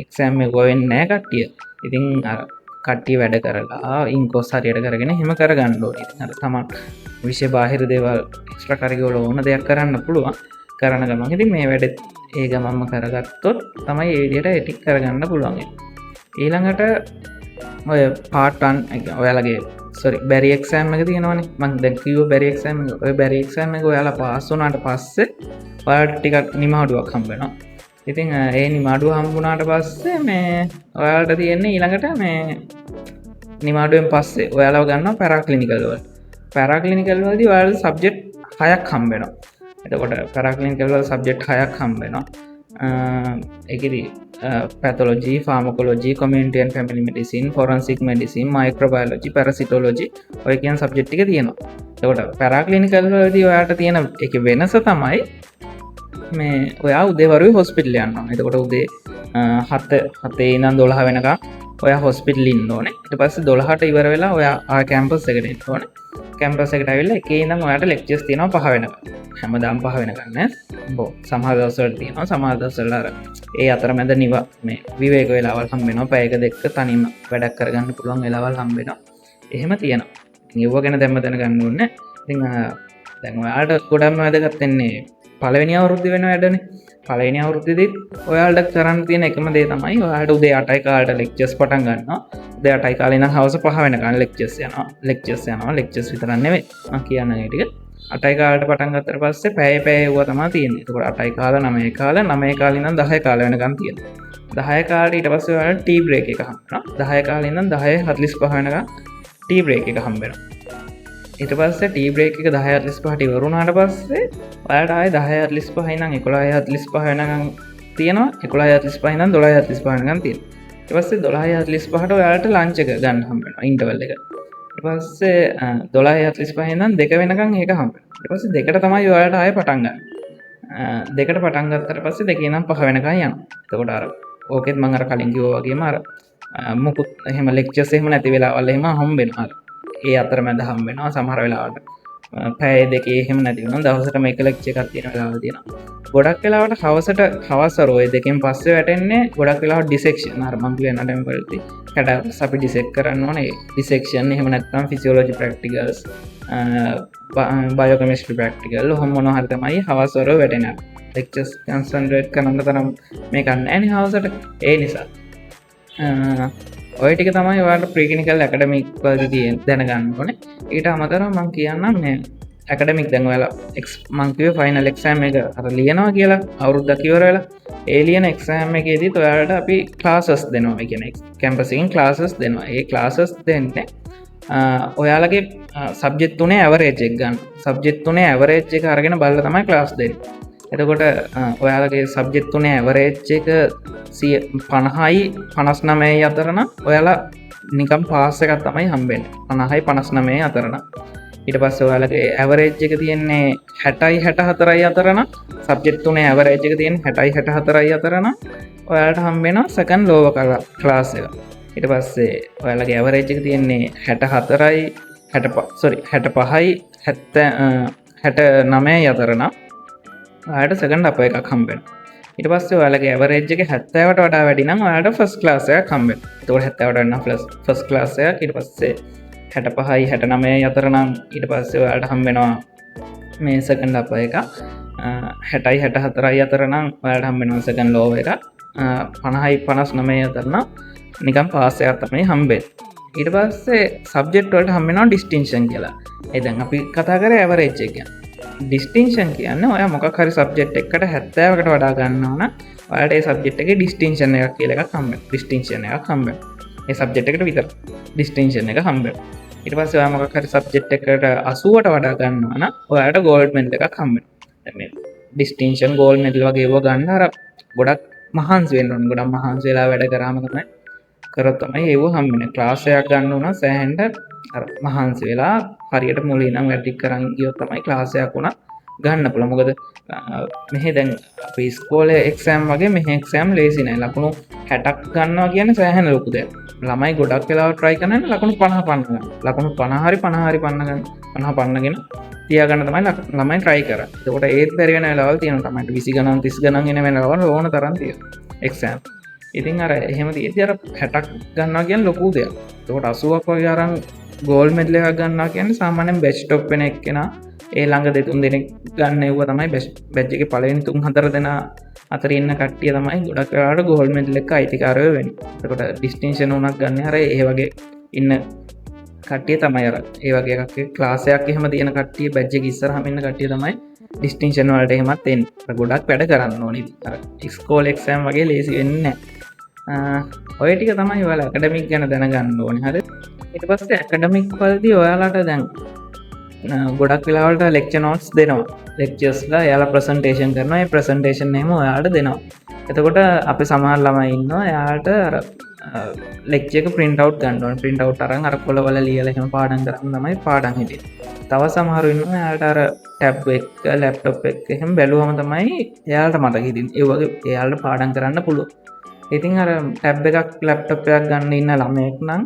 එක්සෑම් එක වෙන්නේ නැහැ කට්ටිය. ඉතින් අර කට්ටිය වැඩ කරලා ඉන්කෝස් හරියට කරගෙන එහෙම කරගන්න ඕනේ. ඉතින් අර තමන් විෂය බාහිර දේවල් එක්ස්ට්‍රා කරිකුලර් ඕන දෙයක් කරන්න පුළුවන්. කරන ගමන් ඉතින් මේ වැඩෙත් ඒ ගමන්ම කරගත්තොත් තමයි ඒ විදිහට එටික් කරගන්න පුළුවන්. ඊළඟට ඔය පාර්ට් 1 ඔයාලගේ බැරි එක්සෑම් එක තියෙනවනේ. මම දැන් කිව්ව බැරි එක්සෑම් එක. ඔය බැරි එක්සෑම් එක ඔයාලා පාස් වුණාට පස්සේ ඔයාලට ටිකක් නිමාඩුවක් හම්බ වෙනවා. ඉතින් ඒ නිමාඩුව හම්බුනාට පස්සේ මේ ඔයාලට තියෙන්නේ ඊළඟට මේ නිමාඩුවෙන් පස්සේ ඔයාලව ගන්න පැරාක්ලිනිකල්වල පැරාක්ලිනිකල්වලදී ඔයාලට සබ්ජෙක්ට් 6ක් හම්බෙනවා. එතකොට පැරාක්ලිනිකල්වල සබ්ජෙක්ට් 6ක් හම්බෙනවා. ඒකෙදි pathology, pharmacology, community and family medicine, forensic medicine, microbiology, parasitology ඔය කියන සබ්ජෙක්ට් ටික තියෙනවා. එතකොට පැරාක්ලිනිකල්වලදී ඔයාලට තියෙන එකේ වෙනස තමයි මේ ඔයා උදේවරුේ හොස්පිටල් යනවා. එතකොට උදේ 7 ඉඳන් 12 වෙනකම් ඔයා හොස්පිටල් ඉන්න ඕනේ. ඊට පස්සේ 12ට ඉවර වෙලා ඔයා කැම්පස් එකට එන්න ඕනේ. කැම්පස් එකට ඇවිල්ලා එකේ ඉඳන් ඔයාට ලෙක්චර්ස් තියෙනවා 5 වෙනකම්. හැමදාම 5 වෙනකම් නෑ. සමහර දවස්වල තියෙනවා. සමහර දවස්වල අර ඒ අතරමැද මේ විවේක වෙලාවල් හම්බ වෙනවා. පැයක දෙක තනියම වැඩක් කරගන්න පුළුවන් වෙලාවල් හම්බ වෙනවා. එහෙම තියෙනවා. ඉතින් ඒව ගැන දැම්ම දැනගන්න ඕනේ. ඉතින් දැන් ඔයාලට ගොඩක්ම වැදගත් වෙන්නේ පළවෙනි අවුරුද්දේ වෙන වැඩනේ. පළවෙනි අවුරුද්දේදී ඔයාලට කරන්න තියෙන එකම දේ තමයි ඔයාලට උදේ 8යි කාලට ලෙක්චර්ස් පටන් ගන්නවා. උදේ 8යි කාලේ ඉඳන් හවස 5 වෙනකන් ලෙක්චර්ස් යනවා. ලෙක්චර්ස් විතරක් නෙවෙයි. මම කියන්න ඒ ටික 8යි කාලට පටන් ගත්තට පස්සේ පැය ඒවා තමයි තියෙන්නේ. ඒකෝට 8යි කාලා 9යි කාලා 9යි කාලේ ඉඳන් 10යි කාලා වෙනකන් තියෙනවා. 10යි කාලේ ඊට පස්සේ ඔයාලට ටී බ්‍රේක් එක හම්බෙනවා. 10යි කාලේ ඉඳන් 10:45 වෙනකන් ටී බ්‍රේක් එක හම්බෙනවා. ඊට පස්සේ ටී බ්‍රේක් එක 10:45ට ඉවර වුණාට පස්සේ ඔයාලට ආයේ 10:45 ඉඳන් 11:45 වෙනකන් තියෙනවා. 11:45 ඉඳන් 12:45 වෙනකන් තියෙනවා. ඊට පස්සේ 12:45ට ඔයාලට ලන්ච් එක ගන්න හම්බ වෙනවා ඉන්ටර්වල් එක. ඊට පස්සේ 12:45 ඉඳන් 2 වෙනකන් ඒක හම්බ වෙනවා. ඊට පස්සේ 2ට තමයි ඔයාලට ආයේ පටන් ගන්න. 2ට පටන් ගත්තට පස්සේ 2 ඉඳන් 5 වෙනකන් යනවා. එතකොට අර ඕකෙත් මම අර කලින් කිව්වා වගේම අර මොකුත් එහෙම ලෙක්චර්ස් එහෙම නැති වෙලාවල් එහෙම හම්බ වෙනවා. ඒ අතරමැද හම්බ වෙනවා සමහර වෙලාවට පැය දෙකේ එහෙම නැති වෙනවා. දවසටම එක ලෙක්චර් එකක් තියෙන වෙලාවල් තියෙනවා. ගොඩක් වෙලාවට හවස ඔය දෙකෙන් පස්සේ වැටෙන්නේ ගොඩක් වෙලාවට ඩිසෙක්ෂන්. අර මම කියන ටෙම්පරරි කැඩවස් අපි ඩිසෙක්ට් කරන්න ඕනේ. ඩිසෙක්ෂන් එහෙම නැත්නම් ෆිසියොලොජි ප්‍රැක්ටිකල්ස් බයෝකෙමිස්ට්‍රි ප්‍රැක්ටිකල් ඔහොම මොනවා හරි තමයි හවස වල වැටෙනවා. ලෙක්චර්ස් කන්සන්ට්‍රේට් කරන්න තරම් මේක නැහැ නේ හවසට. ඒ නිසා ඔය ටික තමයි ඔයාලට ප්‍රීක්ලිනිකල් ඇකඩමික් වලදී දැනගන්න ඕනේ. ඊට අමතරව මම කියන්නම් මේ ඇකඩමික් දැන් ඔයාලා මම කිව්වේ ෆයිනල් එක්සෑම් එක අර ලියනවා කියලා අවුරුද්දක් ඉවර වෙලා ඒ ලියන එක්සෑම් එකේදීත් ඔයාලට අපි ක්ලාසස් දෙනවා. ඒ කියන්නේ කැම්පස් එකෙන් ක්ලාසස් දෙනවා. ඒ ක්ලාසස් දෙන්නේ ඔයාලගේ සබ්ජෙක්ට් තුනේ ඇවරේජ් එක ගන්න. සබ්ජෙක්ට් තුනේ ඇවරේජ් එක අරගෙන බලලා තමයි ක්ලාස් දෙන්නේ. එතකොට ඔයාලගේ සබ්ජෙක්ට් තුනේ ඇවරේජ් එක 50යි 59යි අතර නම් ඔයාලා නිකම් පාස් එකක් තමයි හම්බෙන්නේ. 50යි 59යි අතර නම්. ඊට පස්සේ ඔයාලගේ ඇවරේජ් එක තියෙන්නේ 60යි 64යි අතර නම් සබ්ජෙක්ට් තුනේ ඇවරේජ් එක තියෙන්නේ 60යි 64යි අතර නම් ඔයාලට හම්බ වෙනවා සෙකන්ඩ් ලෝවර් ක්ලාස් එක. ඊට පස්සේ ඔයාලගේ ඇවරේජ් එක තියෙන්නේ 64යි 65යි 69යි අතර නම් ඔයාලට සෙකන්ඩ් අප් එකක් හම්බ වෙනවා. ඊට පස්සේ ඔයාලගේ ඇවරේජ් එක 70ට වඩා වැඩි නම් ඔයාලට ෆස්ට් ක්ලාස් එකක් හම්බ වෙනවා. ඒතකොට 70ට වඩා නම් ෆස්ට් ක්ලාස් එකක්. ඊට පස්සේ 65යි 69යි අතර නම් ඊට පස්සේ ඔයාලට හම්බ වෙනවා මේ සෙකන්ඩ් අප් එක. 60යි 64යි අතර නම් ඔයාලට හම්බ වෙනවා සෙකන්ඩ් ලෝවර් එක. 50යි 59යි අතර නම් නිකන් පාස් එකක් තමයි හම්බෙන්නේ. ඊට පස්සේ සබ්ජෙක්ට් වලට හම්බ වෙනවා ඩිස්ටින්ක්ෂන් කියලා. ඒ දැන් අපි කතා කරේ ඇවරේජ් එක ගැන. ඩිස්ටින්ක්ෂන් කියන්නේ ඔයා මොකක් හරි සබ්ජෙක්ට් එකකට 70කට වඩා ගන්නවා නම් ඔයාලට ඒ සබ්ජෙක්ට් එකේ ඩිස්ටින්ක්ෂන් එකක් කියලා එකක් හම්බ වෙනවා. ඩිස්ටින්ක්ෂන් එකක් හම්බ වෙනවා. ඒ සබ්ජෙක්ට් එකට විතර ඩිස්ටින්ක්ෂන් එක හම්බ වෙනවා. ඊට පස්සේ ඔයා මොකක් හරි සබ්ජෙක්ට් එකකට 80ට වඩා ගන්නවා නම් ඔයාලට ගෝල්ඩ් මෙඩල් එකක් හම්බ වෙනවා. දැන් මේ ඩිස්ටින්ක්ෂන් ගෝල්ඩ් මෙඩල් වගේ ඒවා ගන්න අර ගොඩක් මහන්සි වෙන්න ඕනේ. ගොඩක් මහන්සි වෙලා වැඩ කරාම තමයි කරොත් තමයි ඒව හම්බ වෙන්නේ. ක්ලාස් එකක් ගන්න උනා සෑහෙන්න අර මහන්සි වෙලා හරියට මුලින් ඉඳන් වැඩි කරන් ගියොත් තමයි ක්ලාස් එකක් උනා ගන්න පුළුවන්. මොකද මෙහෙ දැන් අපි ඉස්කෝලේ එක්සෑම් වගේ මෙහෙ එක්සෑම් ලේසි නෑ. ලකුණු 60ක් ගන්නවා කියන්නේ සෑහෙන ලොකු දෙයක්. ළමයි ගොඩක් වෙලාවට try කරන්නේ ලකුණු 50 ගන්න. ලකුණු 50 හරි 50ගෙන තියාගන්න තමයි ළමයි try කරන්නේ. ඒකට ඒත් බැරි වෙන වෙලාවල් තියෙනවා තමයි 20 ගණන් 30 ගණන් එන වෙලාවල් ඕන තරම් තියෙනවා එක්සෑම්. ඉතින් අර එහෙම තියෙද්දි අර 60ක් ගන්නවා කියන්නේ ලොකු දෙයක්. ඒකට 80ක් වගේ අරන් ගෝල්ඩ් මෙඩල් එකක් ගන්නවා කියන්නේ සාමාන්‍යයෙන් බෙස්ට් ටොප් වෙන එක්කෙනා ඒ ළඟ 2-3 දෙනෙක් ගන්න ඒව තමයි බැච් එකේ පළවෙනි 3-4 දෙනා අතර ඉන්න කට්ටිය තමයි ගොඩක් වෙලාවට ගෝල්ඩ් මෙඩල් එක අයිතිකාරයෝ වෙන්නේ. ඒකට ඩිස්ටින්ක්ෂන් උනක් ගන්න අර ඒ වගේ ඉන්න කට්ටිය තමයි අර ඒ වගේ එකක් ක්ලාස් එකක් එහෙම තියෙන කට්ටිය බැච් එක ඉස්සරහම ඉන්න කට්ටිය තමයි ඩිස්ටිංෂන් වලට එහෙමත් එන්න ගොඩක් වැඩ කරන්න ඕනි ස්කෝල් එක්සෑම් වගේ ලේසි වෙන්න ඔය ටික තමයි ඔයාලා ඇකඩමික් ගැන දැනගන්න ඕනේ හරි ඊට පස්සේ ඇකඩමික් වලදී ඔයාලට දැන් ගොඩක් වෙලාවලට ලෙක්චර් නෝට්ස් දෙනවා ලෙක්චර්ස්ලා එයාලා ප්‍රසන්ටේෂන් කරනවා ඒ ප්‍රසන්ටේෂන් එහෙම ඔයාලට දෙනවා එතකොට අපි සමහර ළමයි ඉන්නවා එයාලට අර ලෙක්චර් එක print out ගන්න ඕනේ print out අරන් අර කොළවල ලියලා එහෙම පාඩම් කරන් තමයි පාඩම් හිටියේ තව සමහරු ඉන්නවා එයාලට අර ටැබ් එක ලැප්ටොප් එක එහෙම බැලුවම තමයි එයාලට මතක හිටින්නේ ඒ වගේ එයාලට පාඩම් කරන්න පුළුවන් ඉතින් අර ටැබ් එකක් ලැප්ටොප් එකක් ගන්න ඉන්න ළමයෙක් නම්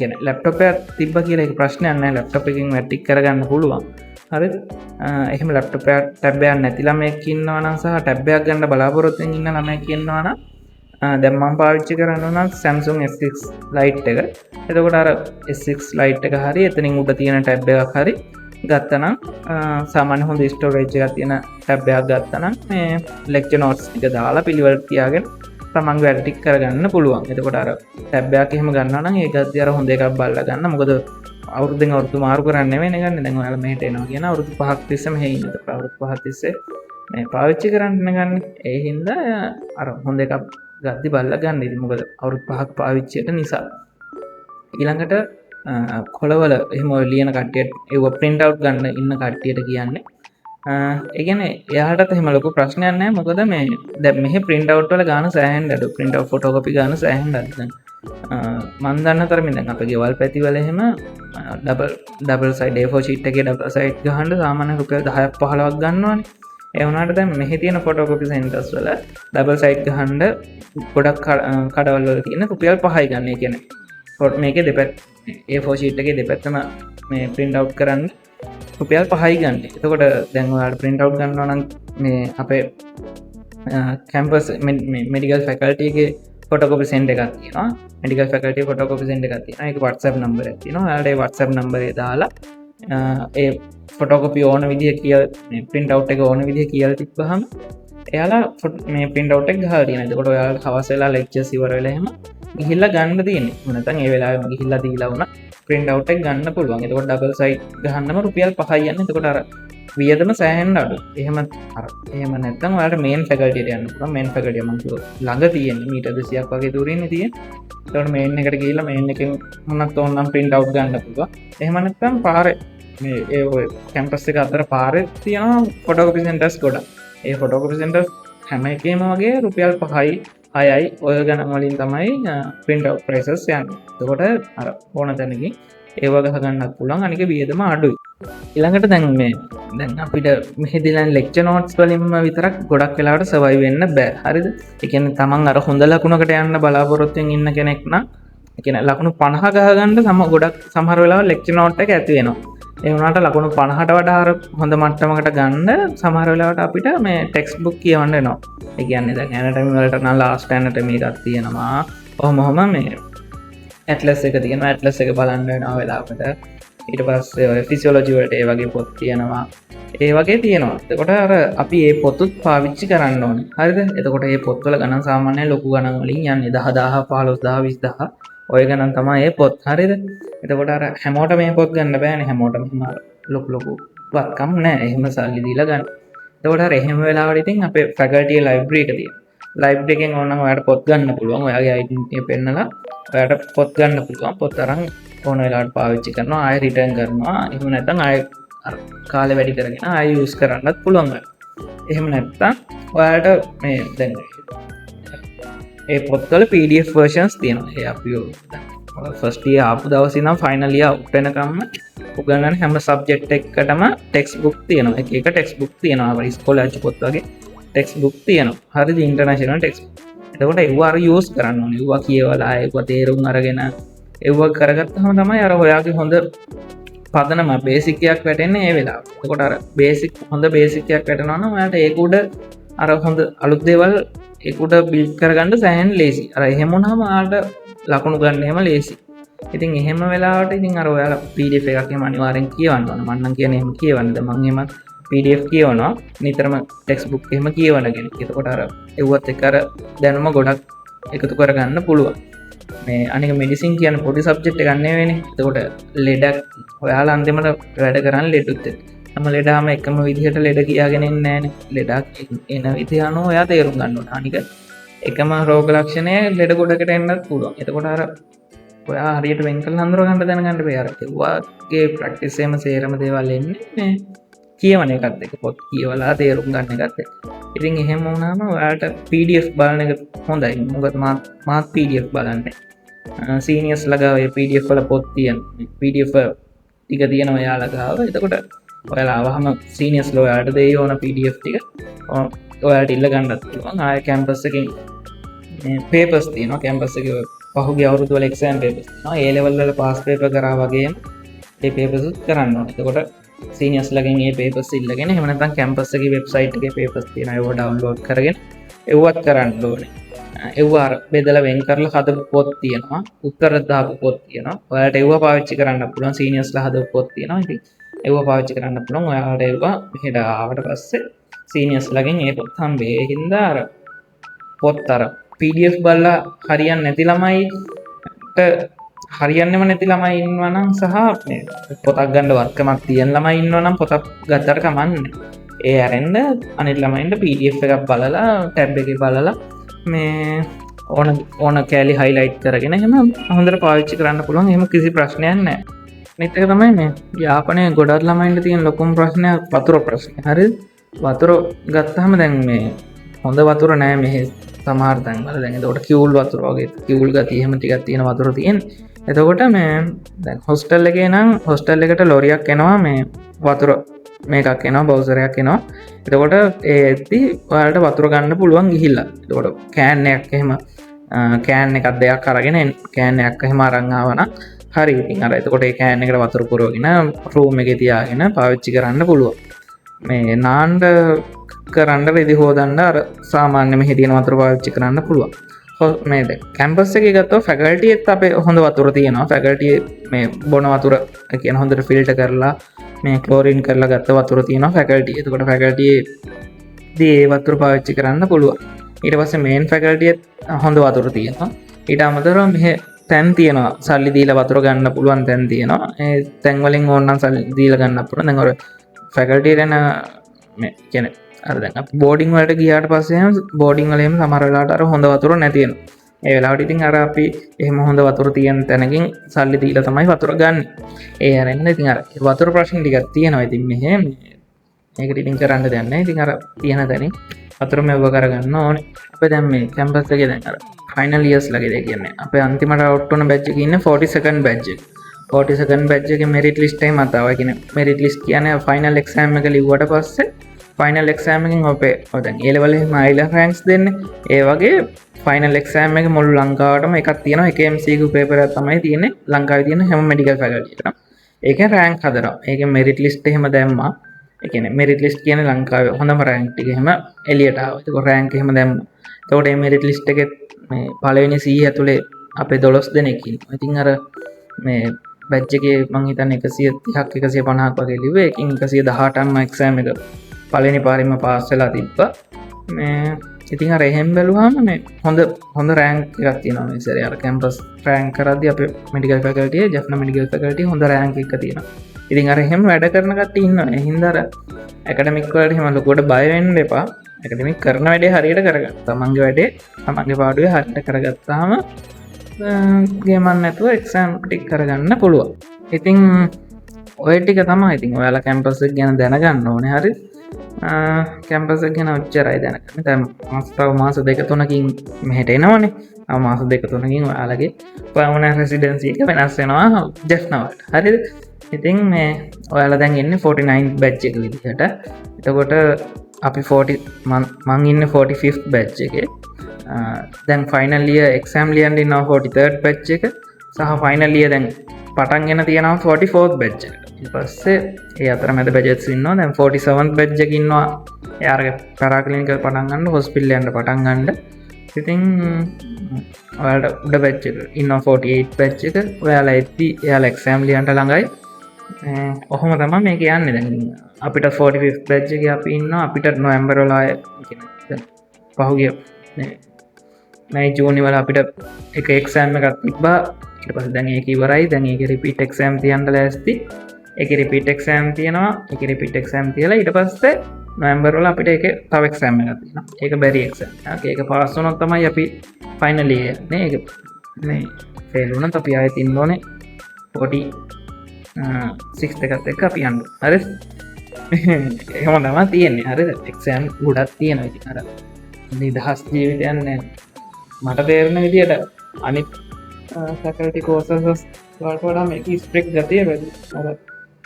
ගැන ලැප්ටොප් එකක් තිබ්බ කියලා ඒක ප්‍රශ්නයක් නෑ ලැප්ටොප් එකකින් වැටික් කරගන්න පුළුවන් හරිද එහෙම ලැප්ටොප් එකක් ටැබ් එකක් නැති ළමයෙක් ඉන්නවා නම් සහ ටැබ් එකක් ගන්න බලාපොරොත්තු වෙන ඉන්න ළමයෙක් ඉන්නවා නම් දැන් මම පාවිච්චි කරනවා නම් Samsung S6 Lite එක එතකොට අර S6 Lite එක හරි එතනින් උඩ තියෙන ටැබ් එකක් හරි ගත්තනම් සාමාන්‍ය හොඳ ස්ටෝරේජ් එකක් තියෙන ටැබ් එකක් ගත්තනම් මේ ලෙක්චර් නෝට්ස් ටික දාලා පිළිවෙලට තියාගෙන තමන්ගේ වැඩ ටික කරගන්න පුළුවන්. එතකොට අර ටැබ් එකක් එහෙම ගන්නවා නම් ඒකත් අර හොඳ එකක් බලලා ගන්න. මොකද අවුරුද්දෙන් අවුරුද්ද මාරු කරන්න නෙවෙයි ගන්න. දැන් ඔයාලා මෙහෙට එනවා කියන අවුරුදු 5ක් තිස්සේ මෙහෙ ඉන්න. අවුරුදු 5ක් තිස්සේ මේ පාවිච්චි කරන්න ගන්න. ඒ හින්දා අර හොඳ එකක් ගද්දි බලලා ගන්න. ඉතින් මොකද අවුරුදු 5ක් පාවිච්චියට නිසා. ඊළඟට කොළවල එහෙම ලියන කට්ටියට ඒව print out ගන්න ඉන්න කට්ටියට කියන්නේ ඒ කියන්නේ එයාටත් එහෙම ලොකු ප්‍රශ්නයක් නැහැ මොකද මේ දැන් මෙහි print out වල ගාන සෑහෙන්න අඩු print out photocopy ගාන සෑහෙන්න අඩු දැන් මම දන්න තරමින් දැන් අපේ ගෙවල් පැති වල එහෙම double side A4 sheet එකේ double side ගහන්න සාමාන්‍ය රුපියල් 10ක් 15ක් ගන්නවනේ ඒ වුණාට දැන් මෙහි තියෙන photocopy centers වල double side ගහන්න ගොඩක් කඩවල වල තියෙන රුපියල් 5යි ගන්න. ඒ කියන්නේ මේකේ දෙපැත්ත A4 sheet එකේ දෙපැත්තම මේ print out කරන්න රුපියල් 5යි ගන්න. එතකොට දැන් ඔයාලට print out ගන්නවා නම් මේ අපේ campus medical faculty එකේ photocopy center එකක් තියෙනවා. medical faculty photocopy center එකක් තියෙනවා. ඒක WhatsApp number එකක් තියෙනවා. ඔයාලට ඒ WhatsApp number එක දාලා ඒ photocopy ඕන විදිහ කියලා මේ print out එක ඕන විදිහ කියලා තිබ්බහම එයාලා මේ print out එක ගහලා තියෙනවා. එතකොට ඔයාලට හවස වෙලා lectures ඉවර වෙලා එහෙම ගිහිල්ලා ගන්න තියෙන්නේ. නැත්නම් ඒ වෙලාවෙම ගිහිල්ලා දීලා වුණා print out එක ගන්න පුළුවන්. එතකොට double side ගහන්නම රුපියල් 5යි යන්නේ. එතකොට අර වියදම සෑහෙන්න අඩු. එහෙම නැත්නම් ඔයාලට main faculty එකට යන්න පුළුවන්. main faculty මම කිව්වා ළඟ තියෙන්නේ මීටර් 200ක් වගේ දුරින්නේ තියෙන්නේ. එතකොට main එකට ගිහිල්ලා main එකෙන් මොනක් ඕනනම් print out ගන්න පුළුවන්. එහෙම නැත්නම් පාරේ මේ ඒ ඔය campus එක අතර පාරේ තියෙනවා photocopy centers ගොඩක්. ඒ photocopy centers හැම එකේම වගේ රුපියල් 5යි 6යි ඔය ගණන් වලින් තමයි print out prices යන්නේ. එතකොට අර ඕන තැනකින් ඒව ගහ ගන්නත් පුළුවන්. අනික වියදම අඩුයි. ඊළඟට දැන් අපිට මෙහෙදී දැන් lecture notes වලින්ම විතරක් ගොඩක් වෙලාවට survive වෙන්න බෑ. හරිද? ඒ කියන්නේ තමන් අර හොඳ ලකුණකට යන්න බලාපොරොත්තුෙන් ඉන්න කෙනෙක් නම් ඒ කියන්නේ ලකුණු 50 ගහ ගන්න ගොඩක් සමහර වෙලාවට lecture note එක ඇති වෙනවා. ඒ වුණාට ලකුණු 50ට වඩා අර හොඳ මට්ටමකට ගන්න සමහර වෙලාවට අපිට මේ ටෙක්ස්ට් බුක් කියවන්න වෙනවා. ඒ කියන්නේ දැන් anatomy වලට නම් last anatomy එකක් තියෙනවා. ඔහොම මේ atlas එක තියෙනවා. atlas එක බලන්න වෙනවා වෙලාවකට. ඊට පස්සේ ඔය physiology වලට ඒ වගේ පොත් තියෙනවා. ඒ වගේ තියෙනවා. එතකොට අර අපි මේ පොතුත් පාවිච්චි කරන්න ඕනේ. හරිද? එතකොට මේ පොත්වල ගණන් සාමාන්‍යයෙන් ලොකු ගණන් වලින් යන්නේ 10000 15000 20000 ඔය ගණන් තමයි මේ පොත්. හරිද? එතකොට අර හැමෝටම මේ පොත් ගන්න බෑනේ. හැමෝටම එහෙම ලොකු වත්කම් නැහැ. එහෙම සල්ලි දීලා ගන්න. එතකොට අර එහෙම වෙලාවට ඉතින් අපේ faculty library එක තියෙනවා. library එකෙන් ඕනනම් ඔයාලට පොත් ගන්න පුළුවන්. ඔයාගේ identity එක පෙන්නලා ඔයාලට පොත් ගන්න පුළුවන්. පොත් අරන් ඕන වෙලාවට පාවිච්චි කරනවා. ආයෙ return කරනවා. එහෙම නැත්නම් ආයෙ අර කාලේ වැඩි කරගෙන ආයෙ use කරන්නත් පුළුවන්. එහෙම නැත්නම් ඔයාලට මේ දැන් ඒ පොත්වල PDF versions තියෙනවා. ඒ අපි ෆස්ට් ඉයර් ආපු දවසේ ඉඳන් ෆයිනල් ඉයර් අවුට් වෙනකම්ම උගන්වන හැම සබ්ජෙක්ට් එකකටම ටෙක්ස්ට් බුක් තියෙනවා. එක ටෙක්ස්ට් බුක් තියෙනවා. අපේ ඉස්කෝලේ අච්චු පොත් වගේ ටෙක්ස්ට් බුක් තියෙනවා. හරිද? International text. එතකොට ඒව අර යූස් කරන්න ඕනේ. ඒව කියවලා ඒව තේරුම් අරගෙන ඒව කරගත්තාම තමයි අර ඔයාගේ හොඳ පදනම බේසික් එකක් වැටෙන්නේ ඒ වෙලාවට. එතකොට අර හොඳ බේසික් එකක් වැටෙනවා නම් ඔයාලට ඒක උඩ අර හොඳ අලුත් දේවල් ඒක උඩ බිල්ඩ් කරගන්න සෑහෙන ලේසි. අර එහෙම වුණාම ඔයාලට ලකුණු ගන්න එහෙම ලේසි. ඉතින් එහෙම වෙලාවට ඉතින් අර ඔයාලා PDF එකක් එහෙම අනිවාර්යෙන් කියවන්න ඕන. මම නම් කියන්නේ එහෙම කියවන්න. දැන් මම එහෙම PDF කියවනවා. නිතරම ටෙක්ස්ට් බුක් එහෙම කියවනගෙන. එතකොට අර එව්වත් එක අර දැනුම ගොඩක් එකතු කරගන්න පුළුවන්. මේ අනික මෙඩිසින් කියන්නේ පොඩි සබ්ජෙක්ට් එකක් නෙවෙයිනේ. එතකොට ලෙඩක් ඔයාලා අන්තිමට වැඩ කරන්නේ ලෙඩුත් එක්ක. හැම ලෙඩාම එකම විදිහට ලෙඩ කියාගෙන එන්නේ නැහැ. ලෙඩක් එන විදිහ අනුව එයා තේරුම් ගන්න ඕන. අනික එකම රෝග ලක්ෂණය ලෙඩ ගොඩකට එන්නත් පුළුවන්. එතකොට අර ඔයා හරියට වෙන් කරලා හඳුර ගන්න දැනගන්න බෑ. අර කිව්වාගේ ප්‍රැක්ටිස් එකම සේරම දේවල් එන්නේ මේ කියවන එකත් එක්ක පොත් කියවලා තේරුම් ගන්න එකත් එක්ක. ඉතින් එහෙම වුණාම ඔයාලට PDF බලන එක හොඳයි. මොකද මාත් PDF බලන්නේ. සීනියර්ස් ලගාව ඒ PDF වල පොත් තියෙන. PDF ටික තියෙනවා එයාලා ගාව. එතකොට ඔයාලා ආවහම සීනියර්ස් ලෝ ඔයාලට දෙයි ඕන PDF ටික ඔයාලට ඉල්ල ගන්නත් පුළුවන්. ආයෙ කැම්පස් එකකින් මේ පේපර්ස් තියෙනවා. කැම්පස් එකේ පහුගිය අවුරුදු වල එක්සෑම් පේපර්ස් තියෙනවා. ඒ ලෙවල් වල පාස් පේපර් කරා වගේම ඒ පේපර්ස් කරන්න ඕනේ. එතකොට සීනියර්ස් ලගෙන් මේ පේපර්ස් ඉල්ලගෙන එහෙම නැත්නම් කැම්පස් එකේ වෙබ්සයිට් එකේ පේපර්ස් තියෙනවා. ඒව ඩවුන්ලෝඩ් කරගෙන ඒවත් කරන්න ඕනේ. ඒව අර බෙදලා වෙන් කරලා හදපු පොත් තියෙනවා. උත්තර දාපු පොත් තියෙනවා. ඔයාලට ඒව පාවිච්චි කරන්න පුළුවන්. සීනියර්ස්ලා හදපු පොත් තියෙනවා. ඉතින් ඒව පාවිච්චි කරන්න පුළුවන්. ඔයාලට ඒව මෙහෙට ආවට පස්සේ සීනියර්ස් ලගෙන් ඒ පොත් හම්බෙයි. ඒ හින්දා අර පොත් අර PDF බලලා හරියන්නේ නැති ළමයිට හරියන්නේම නැති ළමයි ඉන්නවා නම් සහ මේ පොතක් ගන්න වත්කමක් තියෙන ළමයි ඉන්නවා නම් පොතක් ගත්තට කමන්නේ. ඒ අරෙන්න අනිත් ළමයින්ට PDF එකක් බලලා ටැබ් එකේ බලලා මේ ඕන කෑලි හයිලයිට් කරගෙන එහෙම හොඳට පාවිච්චි කරන්න පුළුවන්. එහෙම කිසි ප්‍රශ්නයක් නැහැ. අනිත් එක තමයි මේ යාපනයේ ගොඩක් ළමයින්ට තියෙන ලොකුම ප්‍රශ්නය වතුර ප්‍රශ්නය. හරිද? වතුර ගත්තාම දැන් මේ හොඳ වතුර නැහැ මෙහි සමහර තැන්වල. දැන් ඒකට කියුල් වතුර වගේ කියුල් ගතිය එහෙම ටිකක් තියෙන වතුර තියෙන්නේ. එතකොට මේ දැන් හොස්ටල් එකේ නම් හොස්ටල් එකට ලොරියක් එනවා මේ වතුර මේකක් එනවා බවුසරයක් එනවා. එතකොට ඒත්ති ඔයාලට වතුර ගන්න පුළුවන් ගිහිල්ලා. එතකොට කෑන් එකක් එහෙම කෑන් එකක් දෙකක් අරගෙන කෑන් එකක් එහෙම අරන් ආවනම් හරි. ඉතින් අර එතකොට ඒ කෑන් එකට වතුර පුරවගෙන රූම් එකේ තියාගෙන පාවිච්චි කරන්න පුළුවන්. මේ නාන්න කරන්න රෙදි හොදන්න අර සාමාන්‍ය මෙහි තියෙන වතුර පාවිච්චි කරන්න පුළුවන්. මේ කැම්පස් එකේ ගත්තොත් ෆැකල්ටි එකත් අපේ හොඳ වතුර තියෙනවා. ෆැකල්ටි මේ බොන වතුර කියන හොඳට ෆිල්ටර් කරලා මේ ක්ලෝරින් කරලා ගත්ත වතුර තියෙනවා ෆැකල්ටි. එතකොට ෆැකල්ටි දී ඒ වතුර පාවිච්චි කරන්න පුළුවන්. ඊට පස්සේ මේන් ෆැකල්ටි එකත් හොඳ වතුර තියෙනවා. ඊට අමතරව මෙහි තැන් තියෙනවා සල්ලි දීලා වතුර ගන්න පුළුවන් තැන් තියෙනවා. ඒ තැන් වලින් ඕනනම් සල්ලි දීලා ගන්න පුළුවන්. දැන් ඔය ෆැකල්ටි එකේන මේ කියන්නේ අර දැන් අපි බෝඩින් වලට ගියාට පස්සේ බෝඩින් වල එහෙම සමහර වෙලාවට අර හොඳ වතුර නැති වෙනවා. ඒ වෙලාවට ඉතින් අර අපි එහෙම හොඳ වතුර තියෙන තැනකින් සල්ලි දීලා තමයි වතුර ගන්න. ඒ අරෙන්න ඉතින් අර වතුර ප්‍රශ්න ටිකක් තියෙනවා. ඉතින් මෙහෙම මේකට ඉතින් කරන්න දෙයක් නැහැ. ඉතින් අර තියෙන තැනින් වතුර මෙව කරගන්න ඕනේ. අපි දැන් මේ කැම්පස් එකේ දැන් අර ෆයිනල් ඉයර්ස් ලගේ කියන්නේ අපේ අන්තිමට අවුට් වුණ බැච් එකේ ඉන්නේ 42nd බැච් එක. 42nd බැච් එකේ මෙරිට් ලිස්ට් එකේ මත ආවා. කියන්නේ මෙරිට් ලිස්ට් කියන්නේ ෆයිනල් එක්සෑම් එක ලිව්වට පස්සේ ෆයිනල් එක්සෑම් එකෙන් අපේ දැන් ඒ ලෙවල් එකේ අයිලන්ඩ් රෑන්ක්ස් දෙන්නේ. ඒ වගේ ෆයිනල් එක්සෑම් එක මුළු ලංකාවටම එකක් තියෙනවා. එක MCQ පේපර් එකක් තමයි තියෙන්නේ ලංකාවේ තියෙන හැම මෙඩිකල් ෆැකල්ටි එකටම. ඒකෙන් රෑන්ක් හදනවා. ඒකෙන් මෙරිට් ලිස්ට් එහෙම දැම්මා. ඒ කියන්නේ මෙරිට් ලිස්ට් කියන්නේ ලංකාවේ හොඳම රෑන්ක් ටික එහෙම එළියට ආවා. ඒක රෑන්ක් එහෙම දැම්මා. එතකොට මේ මෙරිට් ලිස්ට් එකේ මේ පළවෙනි 100 ඇතුලේ අපේ 12 දෙනෙක් ඉන්නවා. ඉතින් අර මේ බැච් එකේ මං හිතන්නේ 130ක් 150ක් වගේ ලිව්වේ. ඒකින් 118ක්ම එක්සෑම් එක පළවෙනි පාරෙම පාස් වෙලා තිබ්බා. මේ ඉතින් අර එහෙම බැලුවාම මේ හොඳ රෑන්ක් එකක් තියෙනවා මේ සැරේ. අර කැම්පස් රෑන්ක් කරද්දී අපේ මෙඩිකල් ෆැකල්ටි එකේ ජෆ්නා මෙඩිකල් ෆැකල්ටි හොඳ රෑන්ක් එකක් තියෙනවා. ඉතින් අර එහෙම වැඩ කරන කට්ටිය ඉන්නවා. ඒ හින්දා අර ඇකඩමික් වලට එහෙම ලොකුවට බය වෙන්න එපා. ඇකඩමික් කරන වැඩේ හරියට කරගන්න. තමන්ගේ වැඩේ තමන්ගේ පාඩුවේ හරියට කරගත්තාම ගේමක් නැතුව එක්සෑම් ටික කරගන්න පුළුවන්. ඉතින් ඔය ටික තමයි. ඉතින් ඔයාලා කැම්පස් එක ගැන දැනගන්න ඕනේ. හරි. කැම්පස් එක ගැන ඔච්චරයි දැනගන්න. දැන් මාස දෙක තුනකින් මෙහෙට එනවනේ. මාස දෙක තුනකින් ඔයාලගේ පර්මනන්ට් රෙසිඩෙන්සි එක වෙනස් වෙනවා ජෙෆ්නා වලට. හරිද? ඉතින් මේ ඔයාලා දැන් ඉන්නේ 49th බැච් එක විදිහට. එතකොට අපි 40 මං ඉන්නේ 45th බැච් එකේ. දැන් ෆයිනල් ඉයර් එක්සෑම් ලියන්න ඉන්නවා 43rd බැච් එක. සහ ෆයිනල් ඉයර් දැන් පටන් ගෙන තියෙනවා 44th බැච් එක. ඊට පස්සේ ඒ අතරමැද බැචස් ඉන්නවා. දැන් 47th බැච් එක ඉන්නවා. එයාගේ පැරාක්ලිනිකල් පටන් ගන්න හොස්පිටල් යන්න පටන් ගන්න. ඉතින් ඔයාලට උඩ බැච් එක ඉන්නවා 48th බැච් එක. ඔයාලා එද්දි එයාලා එක්සෑම් ලියන්න ළඟයි. ඔහොම තමයි මේක යන්නේ. දැන් අපිට 45th බැච් එකේ අපි ඉන්නවා. අපිට නොවැම්බර් වල ආය කියන්නේ පහුගිය මේ ජූනි වල අපිට එක එක්සෑම් එකක් තිබ්බා. ඊට පස්සේ දැන් ඒක ඉවරයි. දැන් ඒකේ රිපීට් එක්සෑම් තියන්න ලෑස්ති. එක රිපිට එක්ෂෑම් තියෙනවා එක රිපිට එක්ෂෑම් තියලා ඊට පස්සේ නොවැම්බර්වල අපිට එක තව එක්ෂෑම් එකක් තියෙනවා ඒක බැරි එක්ෂෑම් ඒක පාස් වුණොත් තමයි අපි ෆයිනල් ඉයර් නේ ඒක මේ ෆේල් වුණොත් අපි ආයෙත් ඉන්න ඕනේ 46 එකත් එක්ක අපි යන්න හරි එහෙම තමයි තියෙන්නේ හරිද එක්ෂෑම් ගොඩක් තියෙනවා ඉතින් අර නිදහස් ජීවිතයක් නෑ මට තේරෙන විදියට අනිත් ෆැකල්ටි කෝසස් වලට වඩා මේක ස්ට්‍රික්ට් ගතිය වැඩි අර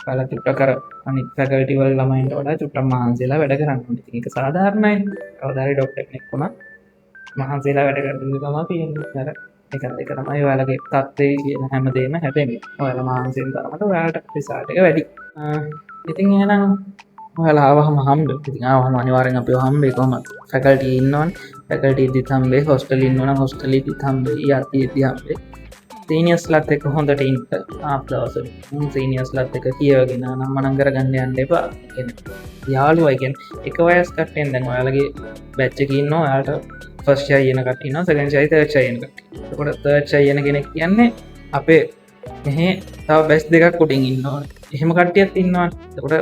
කාලා චුට්ටක් කර අනිත් ෆැකල්ටි වල ළමයින්ට වඩා චුට්ටක් මහන්සිලා වැඩ කරන්න ඕනේ. ඉතින් ඒක සාධාරණයි. කවදා හරි ඩොක්ටර් කෙනෙක් වුණා මහන්සිලා වැඩ කරන දේ තමයි තියෙන්නේ. අර ඒකත් එක තමයි ඔයාලගේ තත්ත්වයේ කියන හැමදේම හැදෙන්නේ. ඔයාලා මහන්සියෙන් තරමට ඔයාලට රිසල්ට් එක වැඩි. ඉතින් එහෙනම් ඔයාලා ආවම හම්බ. ඉතින් ආවම අනිවාර්යෙන් අපිව හම්බේ කොහමද? ෆැකල්ටි ඉන්නවනේ. ෆැකල්ටි ඉදිත් හම්බේ. හොස්ටල් ඉන්නවනම් හොස්ටල් ඉදිත් හම්බේ. යටි ඉදිත් හම්බේ. සීනියර්ස්ලත් එක්ක හොඳට ඉන්න ආපදවසල සීනියර්ස්ලත් එක කියවගෙන නම් මනං කරගන්න යන්න එපා යාළුවා කියන්නේ එක වයස් කට්ටියෙන් දැන් ඔයාලගේ බැච් එකේ ඉන්නවා ඔයාලට ෆස්ට් ඉයර් යන කට්ටිය ඉන්නවා සෙකන්ඩ් ඉයර් තර්ඩ් ඉයර් යන කට්ටිය. එතකොට තර්ඩ් ඉයර් යන කෙනෙක් කියන්නේ අපේ මෙහි තව බැච් දෙකක් උඩින් ඉන්නවා. එහෙම කට්ටියක් ඉන්නවා. එතකොට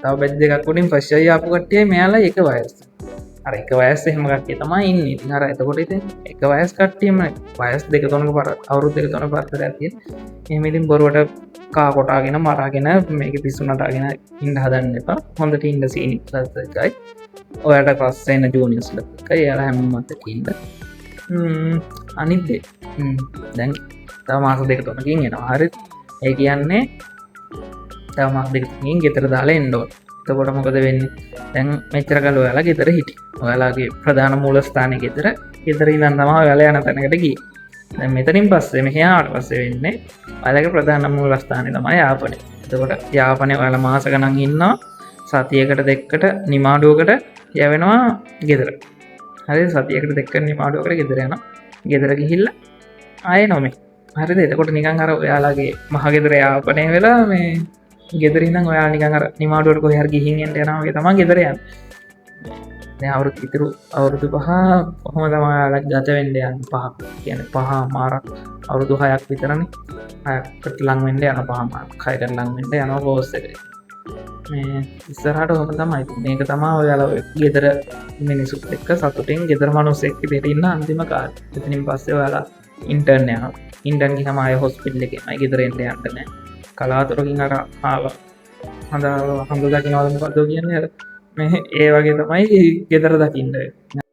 තව බැච් දෙකක් උඩින් ෆස්ට් ඉයර් ආපු කට්ටිය මෙයාලා එක වයස්. අර එක වයස් එහෙම කට්ටිය තමයි ඉන්නේ. ඉතින් අර එතකොට ඉතින් එක වයස් කට්ටියම වයස් දෙක තුනක අවුරුදු දෙක තුනක පරතරයක් තියෙන. එහෙම ඉතින් බොරුවට කා කොටාගෙන මරාගෙන මේක පිස්සු නටාගෙන ඉන්න හදන්න එපා. හොඳට ඉන්න සීනි ක්ලාස් එකයි. ඔයාලට ක්ලාස් එන ජූනියර්ස්ලා එකයි. එයාලා හැමෝම මතක ඉන්න. අනිත් දේ දැන් තව මාස දෙක තුනකින් එනවා. හරිද? ඒ කියන්නේ තව මාස දෙක තුනකින් ගෙදර දාලා එන්න ඕන. එතකොට මොකද වෙන්නේ? දැන් මෙච්චර කල් ඔයාලා ගෙදර හිටියේ. ඔයාලගේ ප්‍රධාන මූලස්ථානයේ ගෙදර. ගෙදර ඉඳන් තමයි ඔයාලා යන තැනකට ගියේ. දැන් මෙතනින් පස්සේ මෙහි ආවට පස්සේ වෙන්නේ ඔයාලගේ ප්‍රධාන මූලස්ථානේ තමයි යාපනය. එතකොට යාපනයේ ඔයාලා මාස ගණන් ඉන්නවා. සතියකට දෙකකට නිමාඩුවකට යවෙනවා ගෙදර. හරිද? සතියකට දෙකකට නිමාඩුවකට ගෙදර යනවා. ගෙදර ගිහිල්ලා ආයෙ නොමේ. හරිද? එතකොට නිකන් අර ඔයාලගේ මහ ගෙදර යාපනය වෙලා මේ ගෙදරින් ඔයා නිකන් අර නිමාඩුවට කොහේ හරි ගිහින් එන්න යනවා වගේ තමයි ගෙදර යන්නේ. දැන් අවුරුදු ඉතුරු අවුරුදු 5 කොහොම තමයි ඔයාලා ගත වෙන්න යන්නේ 5 කියන්නේ 5 මාරක් අවුරුදු 6ක් විතරනේ. 6කට ලඟ වෙන්න යන 5 මාරක් 6කට ලඟ වෙන්න යනවා කෝස් එකේ. මේ ඉස්සරහට ඔහොම තමයි. මේක තමයි ඔයාලා ගෙදර මිනිස්සුත් එක්ක සතුටින් ගෙදර මිනිස්සෙක් විදිහට ඉන්න අන්තිම කාලේ. එතනින් පස්සේ ඔයාලා ඉන්ටර්න් යනවා. ඉන්ටර්න් ගිහම ආයෙ හොස්පිටල් එකේමයි ගෙදර එන්න යන්න නෑ. කලාතුරකින් අර ආවා හඳ දකින්නවද මොකද්ද කියන්නේ අර මේ ඒ වගේ තමයි ගෙදර දකින්න වෙන්නේ.